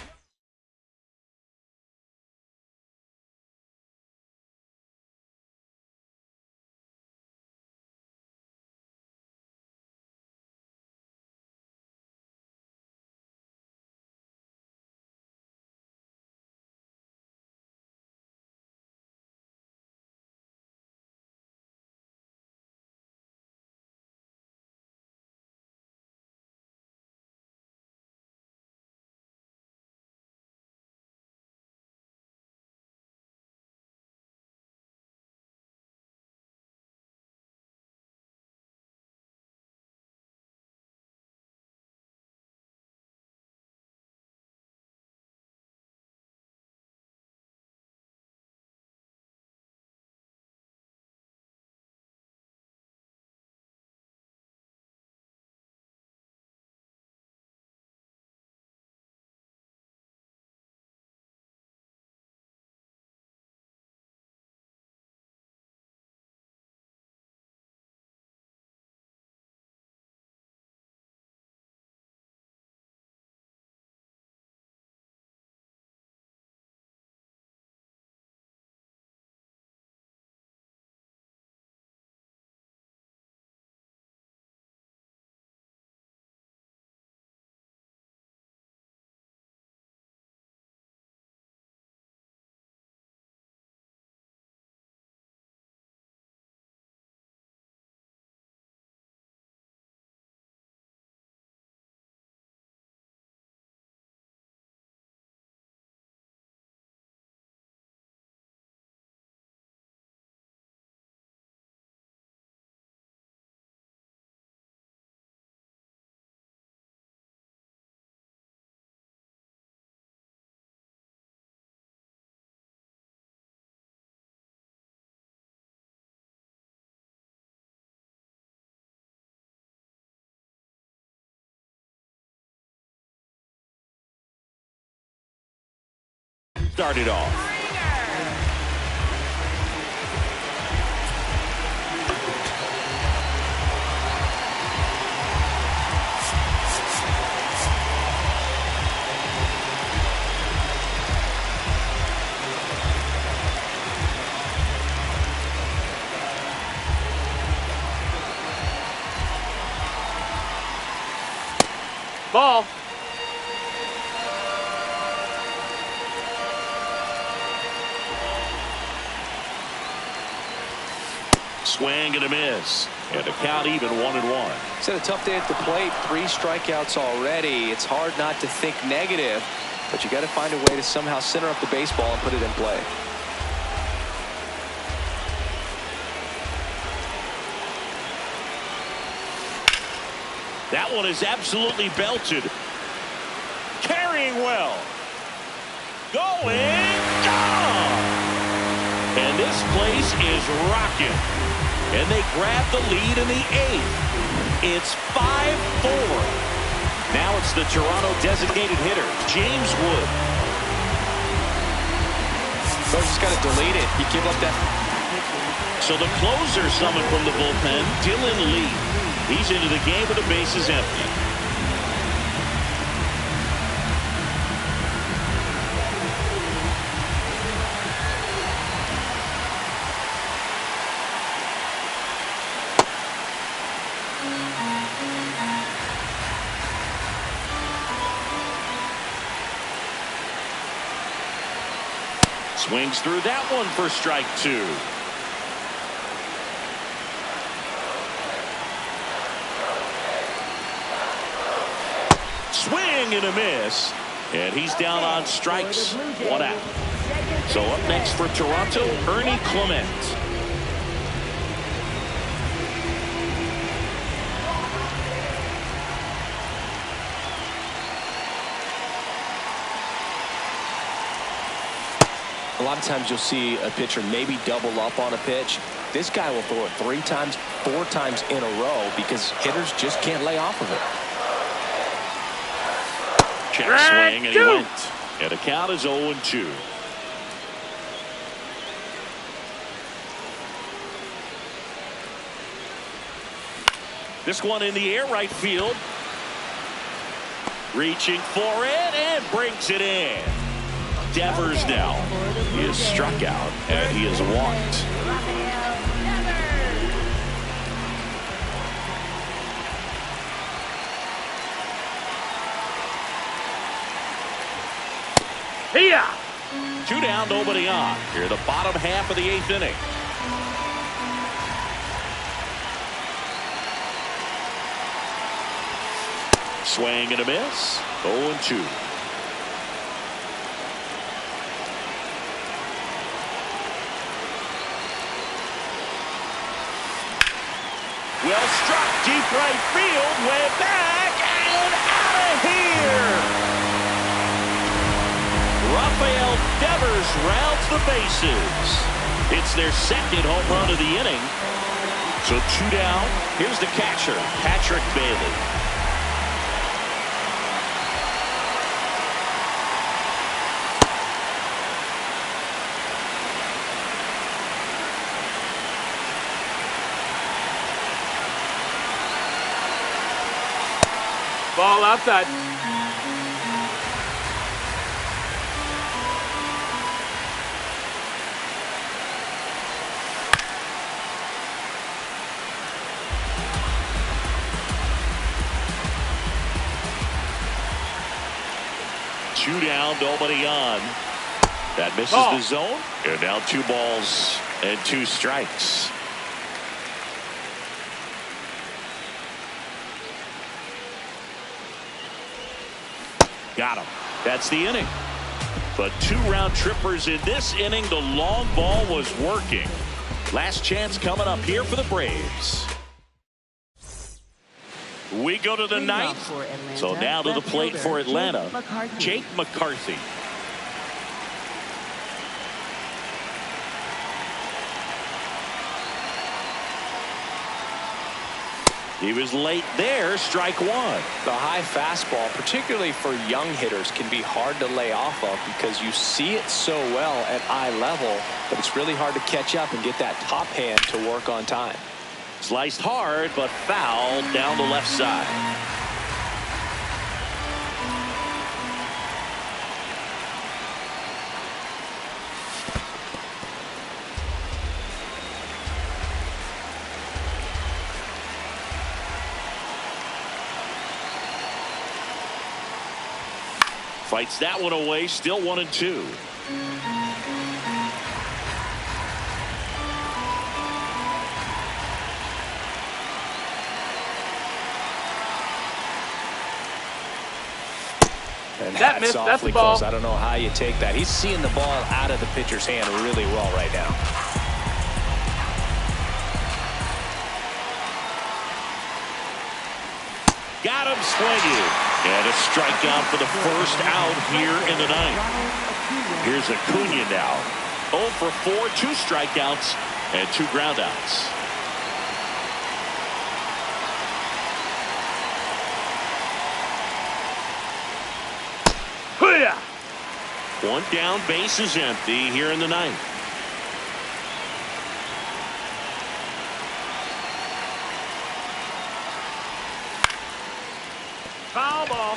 Started off. Ball. Swing and a miss. And a count even 1-1. It's had a tough day at the plate. 3 strikeouts already. It's hard not to think negative, but you got to find a way to somehow center up the baseball and put it in play. That one is absolutely belted. Carrying well. Going down. And this place is rocking. And they grab the lead in the 8th. It's 5-4. Now it's the Toronto designated hitter, James Wood. So just got to delete it. You give up that. So the closer summoned from the bullpen, Dylan Lee. He's into the game with the bases empty. Swings through that one for strike two. Swing and a miss. And he's down on strikes. 1 out. So up next for Toronto, Ernie Clement. A lot of times you'll see a pitcher maybe double up on a pitch. This guy will throw it 3 times, 4 times in a row because hitters just can't lay off of it. Check swing, and he went. And the count is 0-2. This one in the air, right field. Reaching for it and brings it in. Devers now. He is struck out and he is walked. Here. 2 down, nobody on. Here, the bottom half of the 8th inning. Swing and a miss. 0-2. Well struck, deep right field, way back and out of here. Rafael Devers rounds the bases. It's their 2nd home run of the inning. So 2 down. Here's the catcher, Patrick Bailey. Ball outside. Two down, nobody on. That misses the zone. And now 2 balls and 2 strikes. Got him. That's the inning. But 2 round trippers in this inning. The long ball was working. Last chance coming up here for the Braves. We go to the 9th. So now to the plate for Atlanta, Jake McCarthy. He was late there, strike 1. The high fastball, particularly for young hitters, can be hard to lay off of because you see it so well at eye level, but it's really hard to catch up and get that top hand to work on time. Sliced hard, but fouled down the left side. Fights that one away, still 1-2. And that missed. That's the ball. Close. I don't know how you take that. He's seeing the ball out of the pitcher's hand really well right now. Got him swinging. And a strikeout for the first out here in the 9th. Here's Acuna now. 0 for 4, 2 strikeouts and 2 groundouts. Here. 1 down, base is empty here in the 9th. Foul ball.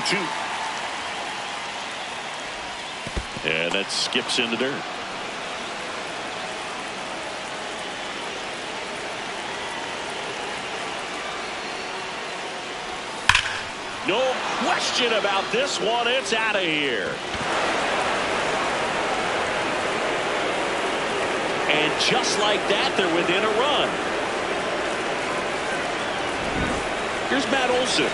2-2. And that skips in the dirt. No question about this one. It's out of here. And just like that, they're within a run. Here's Matt Olson.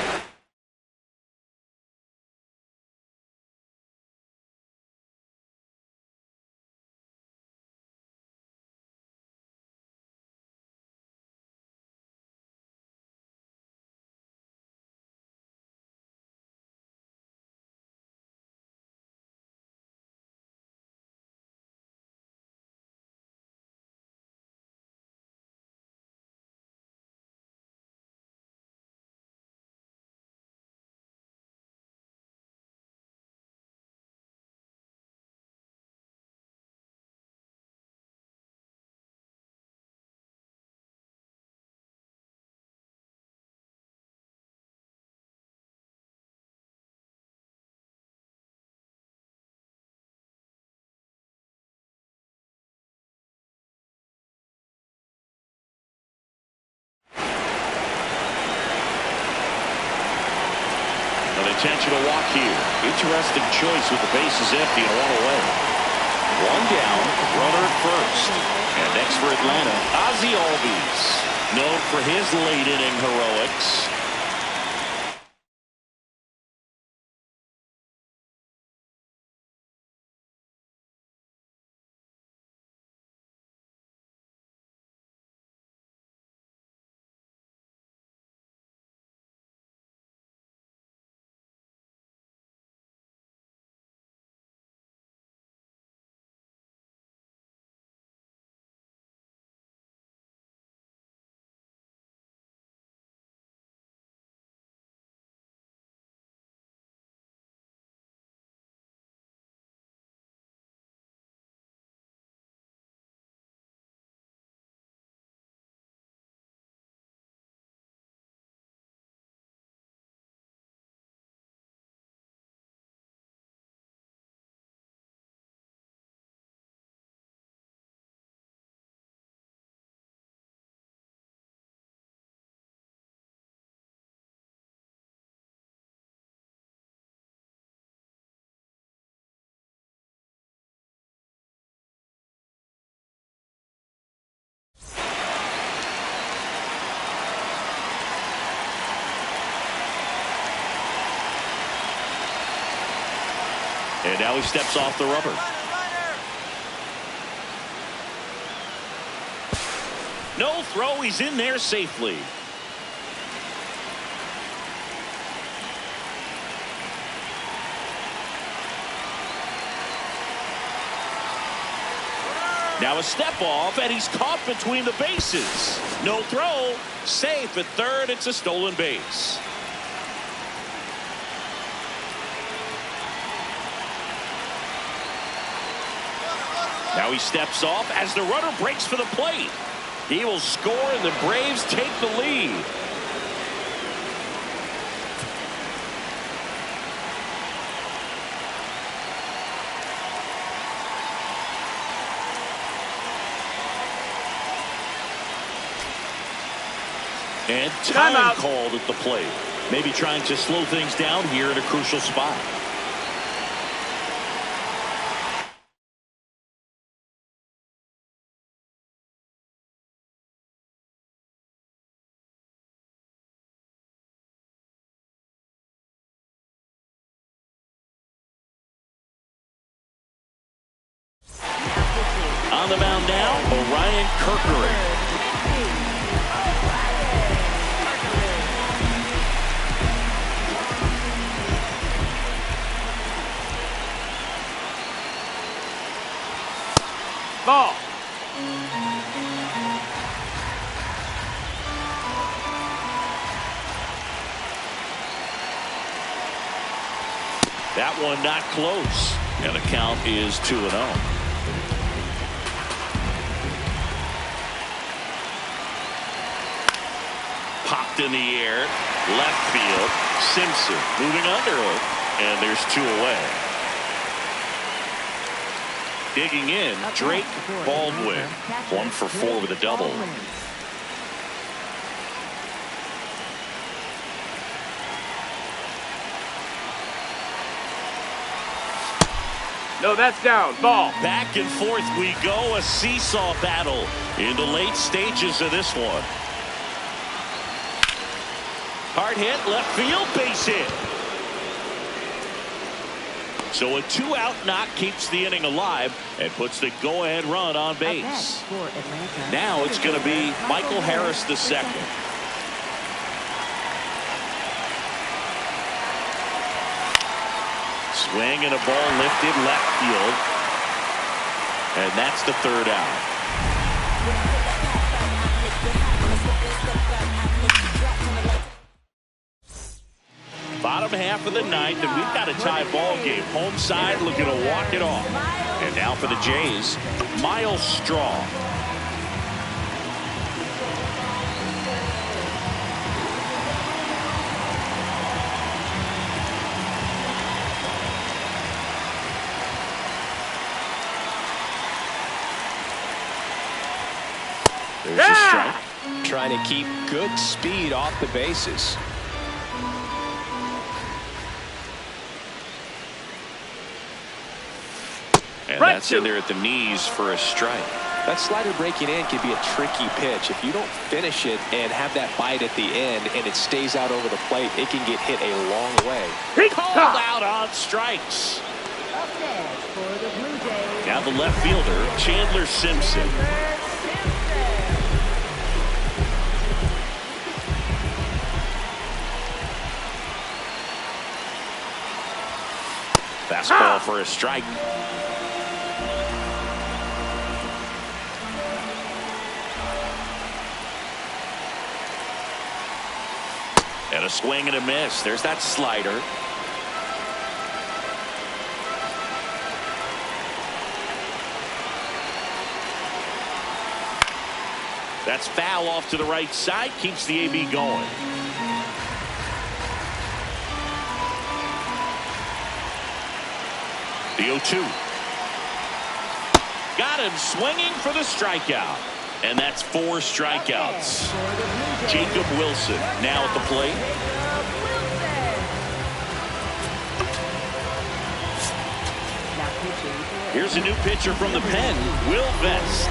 Intentional walk here. Interesting choice with the bases empty and one away. One down, runner at first. And next for Atlanta, Ozzie Albies, known for his late inning heroics. And now he steps off the rubber. No throw. He's in there safely. Now a step off, and he's caught between the bases. No throw. Safe at third. It's a stolen base. Now he steps off as the runner breaks for the plate. He will score, and the Braves take the lead. And time called at the plate. Maybe trying to slow things down here in a crucial spot. On the mound now, Orion Kerkering. Ball. That one not close, and the count is 2-0. Pop Left in the air. Left field. Simpson moving under it. And there's 2 away. Digging in, Drake Baldwin. 1 for 4 with a double. No, that's down. Ball. Back and forth we go. A seesaw battle in the late stages of this one. Hard hit, left field, base hit. So a 2-out knock keeps the inning alive and puts the go-ahead run on base. Now it's going to be Michael Harris II. Swing and a ball lifted left field. And that's the 3rd out. Bottom half of the 9th, and we've got a tie ball game. Home side looking to walk it off. And now for the Jays, Myles Straw. There's a strike. Trying to keep good speed off the bases. And that's in there at the knees for a strike. That slider breaking in can be a tricky pitch. If you don't finish it and have that bite at the end and it stays out over the plate, it can get hit a long way. Called out on strikes. Now the left fielder, Chandler Simpson. Fastball for a strike. And a swing and a miss. There's that slider. That's foul off to the right side. Keeps the AB going. The 0-2. Got him swinging for the strikeout. And that's 4 strikeouts. Jacob Wilson now at the plate. Here's a new pitcher from the pen, Will Vest.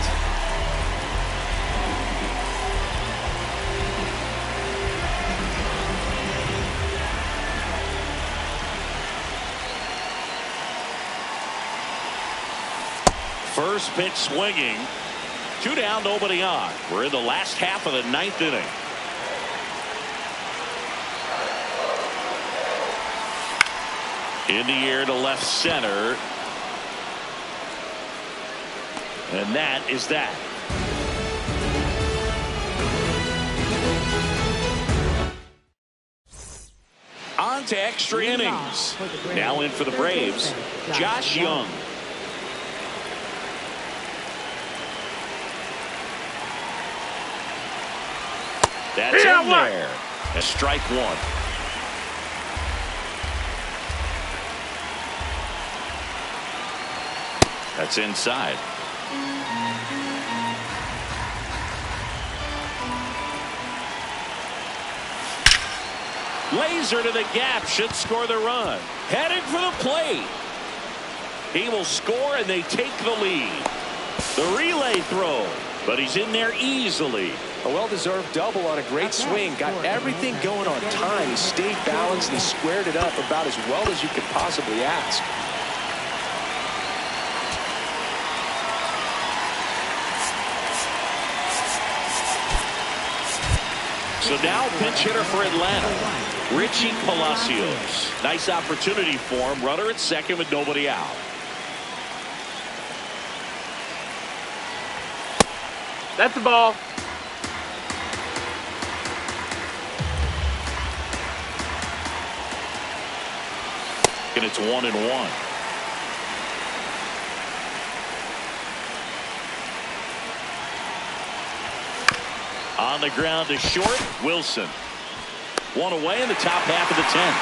First pitch swinging. 2 down, nobody on. We're in the last half of the 9th inning. In the air to left center. And that is that. On to extra innings. Now in for the Braves, Josh Young. That's in there. A strike 1. That's inside. Laser to the gap, should score the run. Heading for the plate. He will score and they take the lead. The relay throw, but he's in there easily. A well-deserved double on a great swing. Got everything going on time. He stayed balanced and he squared it up about as well as you could possibly ask. So now pinch hitter for Atlanta, Richie Palacios. Nice opportunity for him. Runner at second with nobody out. That's the ball. And it's 1-1. On the ground to short, Wilson. One away in the top half of the 10th.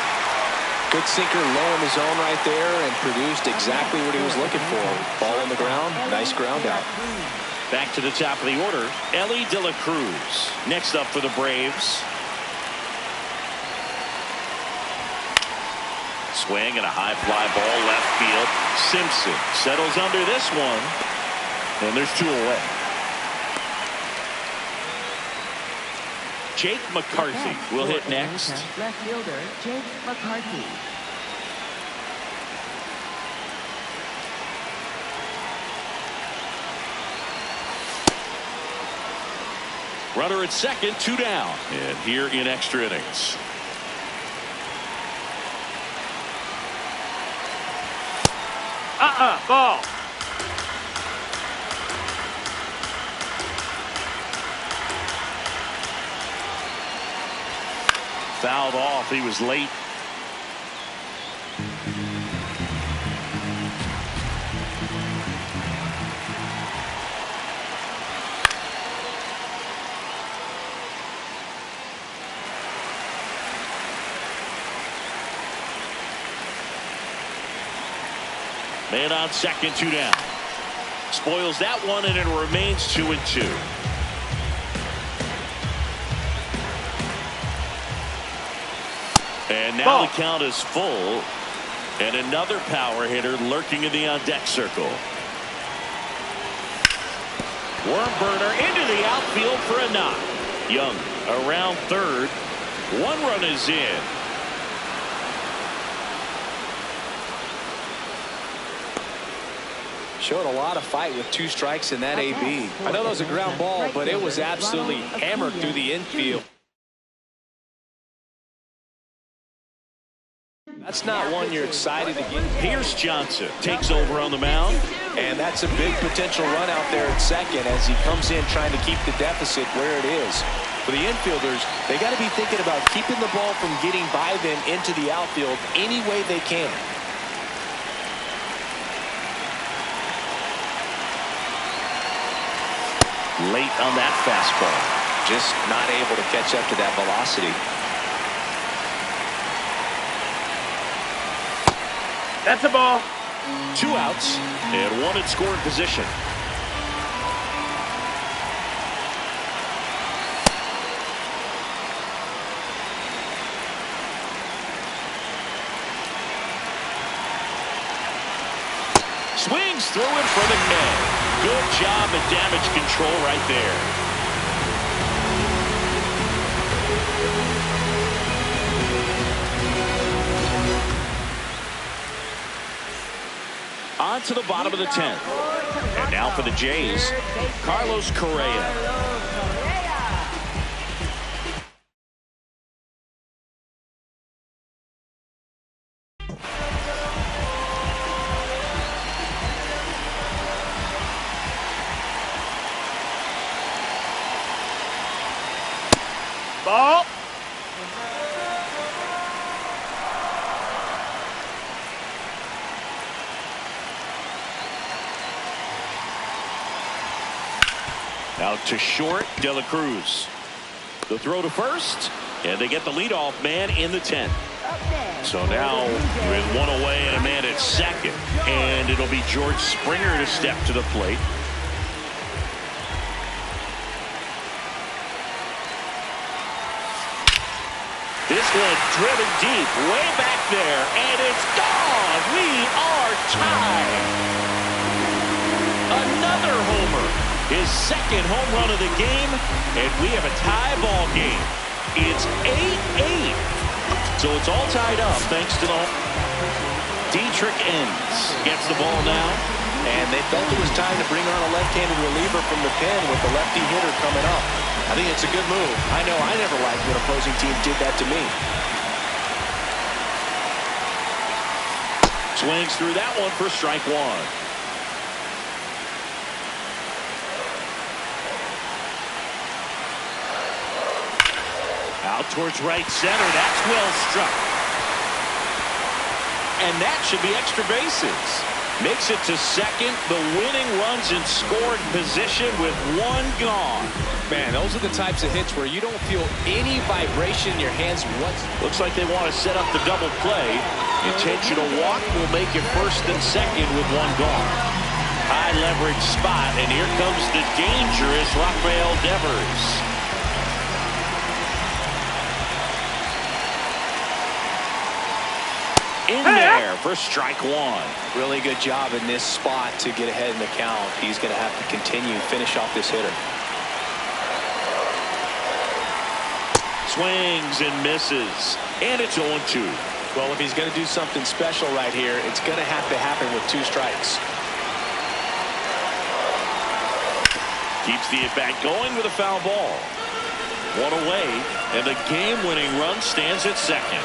Good sinker low in the zone right there and produced exactly what he was looking for. Ball on the ground, nice ground out. Back to the top of the order, Elly De La Cruz. Next up for the Braves. Swing and a high fly ball left field. Simpson settles under this one. And there's 2 away. Jake McCarthy will hit next. Left fielder Jake McCarthy. Runner at second, 2 down. And here in extra innings. Ball. Fouled off. He was late. Man on second, 2 down. Spoils that one, and it remains 2-2. And now the count is full. And another power hitter lurking in the on-deck circle. Worm burner into the outfield for a knock. Young around third. 1 run is in. Showed a lot of fight with 2 strikes in that AB. I know that was a ground ball, but it was absolutely hammered through the infield. That's not one you're excited to get. Pierce Johnson takes over on the mound. And that's a big potential run out there at second as he comes in trying to keep the deficit where it is. For the infielders, they got to be thinking about keeping the ball from getting by them into the outfield any way they can. Late on that fastball. Just not able to catch up to that velocity. That's a ball. 2 outs and 1 in scoring position. Swings through it for the K. Good job at damage control right there. On to the bottom of the 10th. And now for the Jays, Carlos Correa. Ball. Out to short, De La Cruz. The throw to first, and they get the leadoff man in the 10th. So now with 1 away and a man at second, and it'll be George Springer to step to the plate. This one driven deep, way back there, and it's gone. We are tied. Another homer, his 2nd home run of the game, and we have a tie ball game. It's 8-8. So it's all tied up thanks to the Dietrich Enns gets the ball now. And they felt it was time to bring on a left-handed reliever from the pen with the lefty hitter coming up. I think it's a good move. I know I never liked when opposing teams did that to me. Swings through that one for strike 1. Out towards right center. That's well struck. And that should be extra bases. Makes it to second. The winning runs in scoring position with one gone. Man, those are the types of hits where you don't feel any vibration in your hands whatsoever. Looks like they want to set up the double play. Intentional walk will make it first and second with one gone. High leverage spot, and here comes the dangerous Rafael Devers. In there for strike one. Really good job in this spot to get ahead in the count. He's going to have to continue finish off this hitter. Swings and misses, and it's 0-2. Well, if he's going to do something special right here, it's going to have to happen with 2 strikes. Keeps the at-bat going with a foul ball. One away, and the game-winning run stands at second.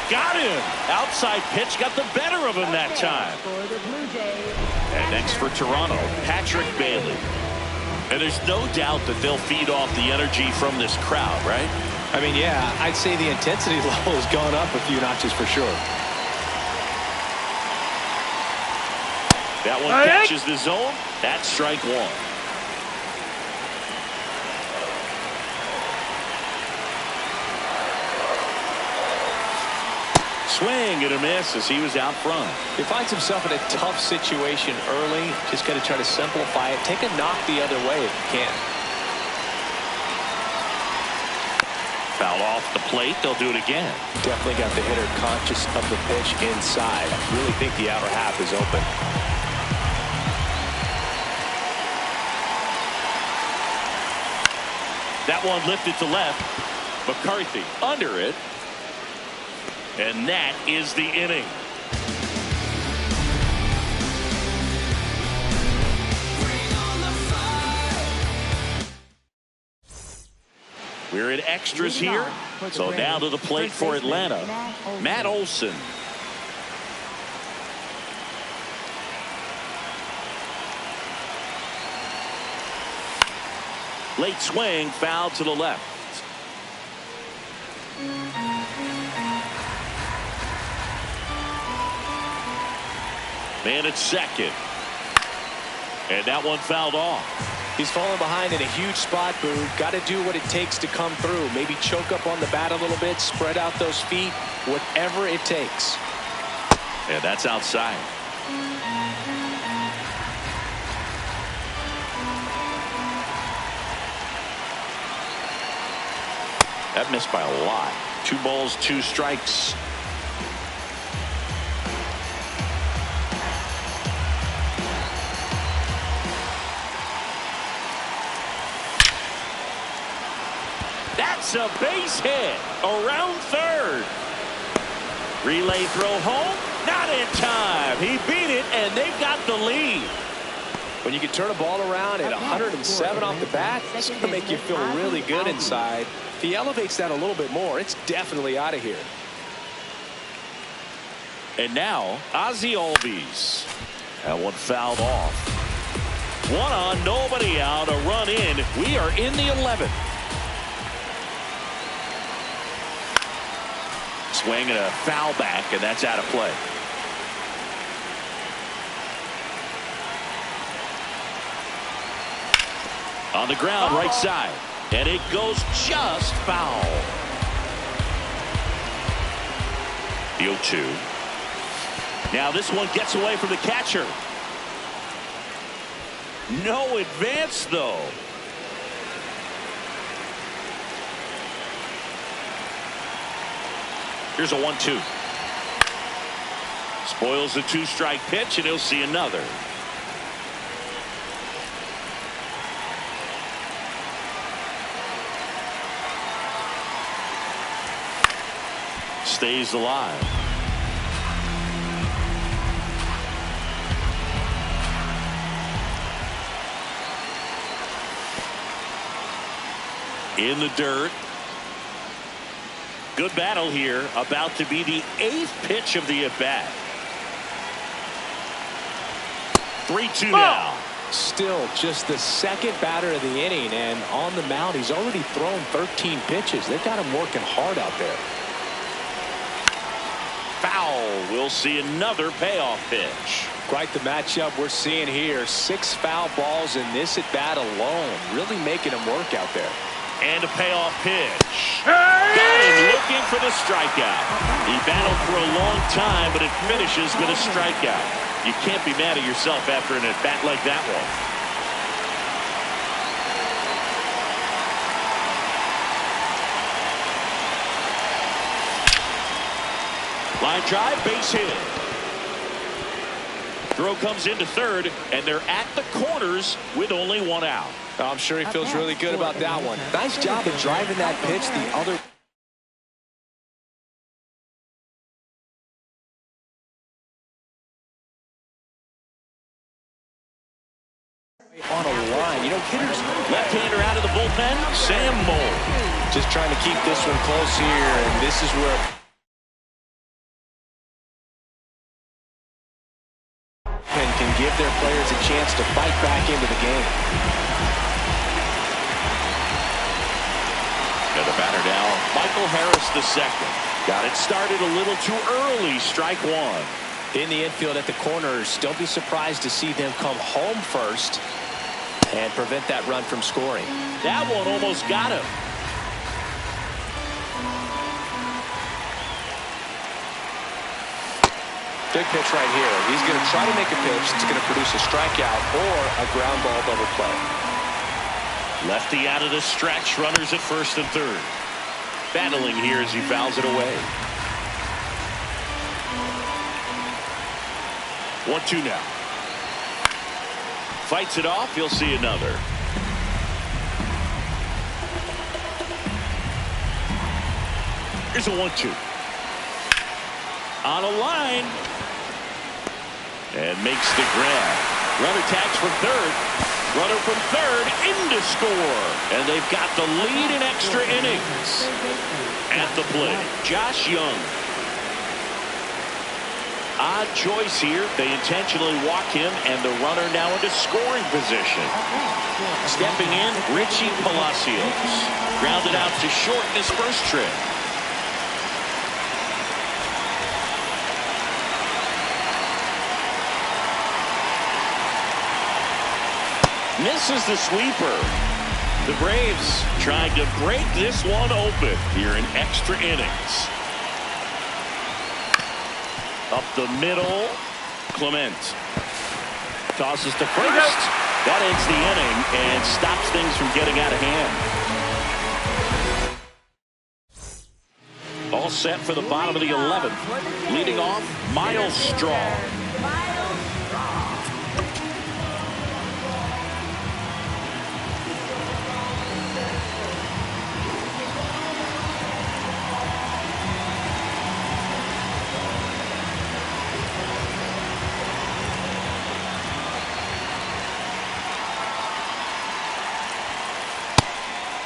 Got him. Outside pitch got the better of him that time. And next for Toronto, Patrick Bailey. And there's no doubt that they'll feed off the energy from this crowd, right? I mean, yeah, I'd say the intensity level has gone up a few notches for sure. That one catches the zone. That's strike one. Swing and a miss as he was out front. He finds himself in a tough situation early. Just got to try to simplify it. Take a knock the other way if you can. Foul off the plate. They'll do it again. Definitely got the hitter conscious of the pitch inside. Really think the outer half is open. That one lifted to left. McCarthy under it. And that is the inning. We're in extras here. So now to the plate for Atlanta, Matt Olson. Late swing, foul to the left. Man at second. And that one fouled off. He's falling behind in a huge spot, Boog. Got to do what it takes to come through. Maybe choke up on the bat a little bit, spread out those feet, whatever it takes. And that's outside. That missed by a lot. 2 balls, 2 strikes. That's a base hit around third. Relay throw home. Not in time. He beat it, and they've got the lead. When you can turn a ball around at 107 off the bat, it's going to make you feel really good inside. If he elevates that a little bit more, it's definitely out of here. And now, Ozzie Albies. That one fouled off. 1 on, nobody out, a run in. We are in the 11th. Swing and a foul back, and that's out of play. On the ground, right side. And it goes just foul. The 0-2. Now this one gets away from the catcher. No advance, though. Here's a 1-2. Spoils the 2-strike pitch, and he'll see another. Stays alive. In the dirt. Good battle here. About to be the 8th pitch of the at-bat. 3-2 now. Still just the second batter of the inning, and on the mound he's already thrown 13 pitches. They've got him working hard out there. Foul. We'll see another payoff pitch. Quite the matchup we're seeing here. 6 foul balls in this at bat alone, really making him work out there. And a payoff pitch. Got him looking for the strikeout. He battled for a long time, but it finishes with a strikeout. You can't be mad at yourself after an at-bat like that one. Line drive, base hit. Throw comes into third, and they're at the corners with only 1 out. I'm sure he feels really good about that one. Nice job of driving that pitch the other. On a line, you know, hitters. Left-hander out of the bullpen, Sam Moll. Just trying to keep this one close here, and this is where can give their players a chance to fight back into the game. And the batter now, Michael Harris II. Got it started a little too early, strike 1. In the infield at the corners, don't be surprised to see them come home first and prevent that run from scoring. That one almost got him. Big pitch right here. He's going to try to make a pitch that's going to produce a strikeout or a ground ball double play. Lefty out of the stretch, runners at first and third. Battling here as he fouls it away. 1-2 now. Fights it off. You'll see another. Here's a 1-2. On a line. And makes the grab. Runner tags from third. Runner from third into score. And they've got the lead in extra innings. At the plate, Josh Young. Odd choice here. They intentionally walk him, and the runner now into scoring position. Stepping in, Richie Palacios. Grounded out to short in his first trip. Misses the sweeper. The Braves trying to break this one open here in extra innings. Up the middle, Clement tosses to first. That ends the inning and stops things from getting out of hand. All set for the bottom of the 11th. Leading off, Miles Straw.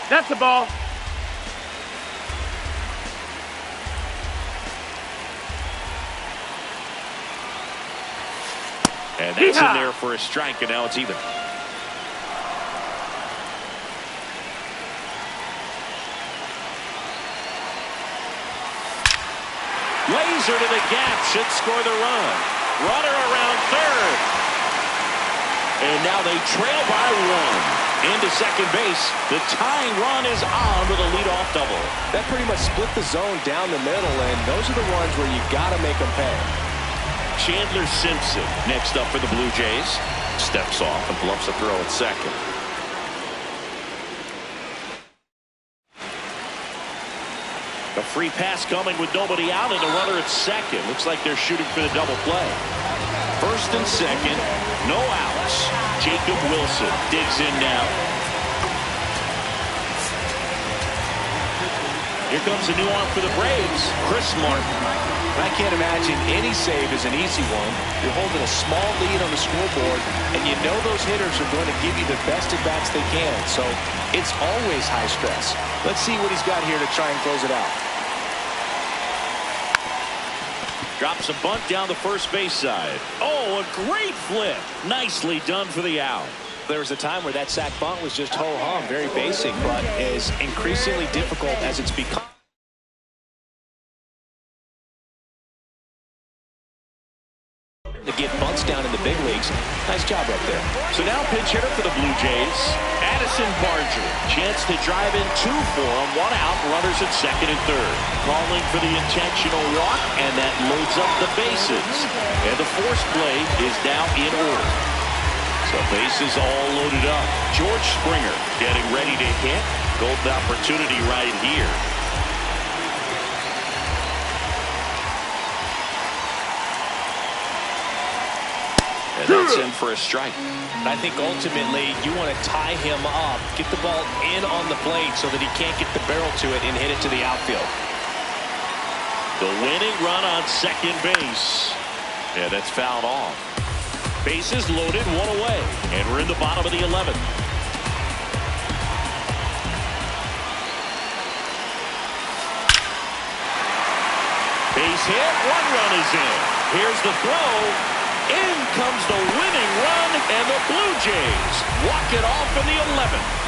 That's the ball. And that's in there for a strike, and now it's even. Laser to the gap, should score the run. Runner around third. And now they trail by 1. Into second base. The tying run is on with a leadoff double. That pretty much split the zone down the middle, and those are the ones where you got to make them pay. Chandler Simpson next up for the Blue Jays. Steps off and bluffs a throw at second. A free pass coming with nobody out and a runner at second. Looks like they're shooting for the double play. First and second, no outs. Jacob Wilson digs in now. Here comes a new arm for the Braves, Chris Martin. I can't imagine any save is an easy one. You're holding a small lead on the scoreboard, and you know those hitters are going to give you the best at-bats they can. So it's always high stress. Let's see what he's got here to try and close it out. Drops a bunt down the first base side. Oh, a great flip. Nicely done for the out. There was a time where that sac bunt was just ho-hum, very basic, but is increasingly difficult as it's become. To get bunts down in the big leagues. Nice job up there. So now pinch hitter for the Blue Jays, Addison Barger. Chance to drive in 2 for him. 1 out, runners at second and third. Calling for the intentional walk, and that loads up the bases. And the forced play is now in order. So bases all loaded up. George Springer getting ready to hit. Golden opportunity right here. And that's in for a strike. I think ultimately you want to tie him up, get the ball in on the plate so that he can't get the barrel to it and hit it to the outfield. The winning run on second base. Yeah, that's fouled off. Bases loaded, 1 away. And we're in the bottom of the 11th. Base hit, 1 run is in. Here's the throw. In comes the winning run, and the Blue Jays walk it off in the 11th.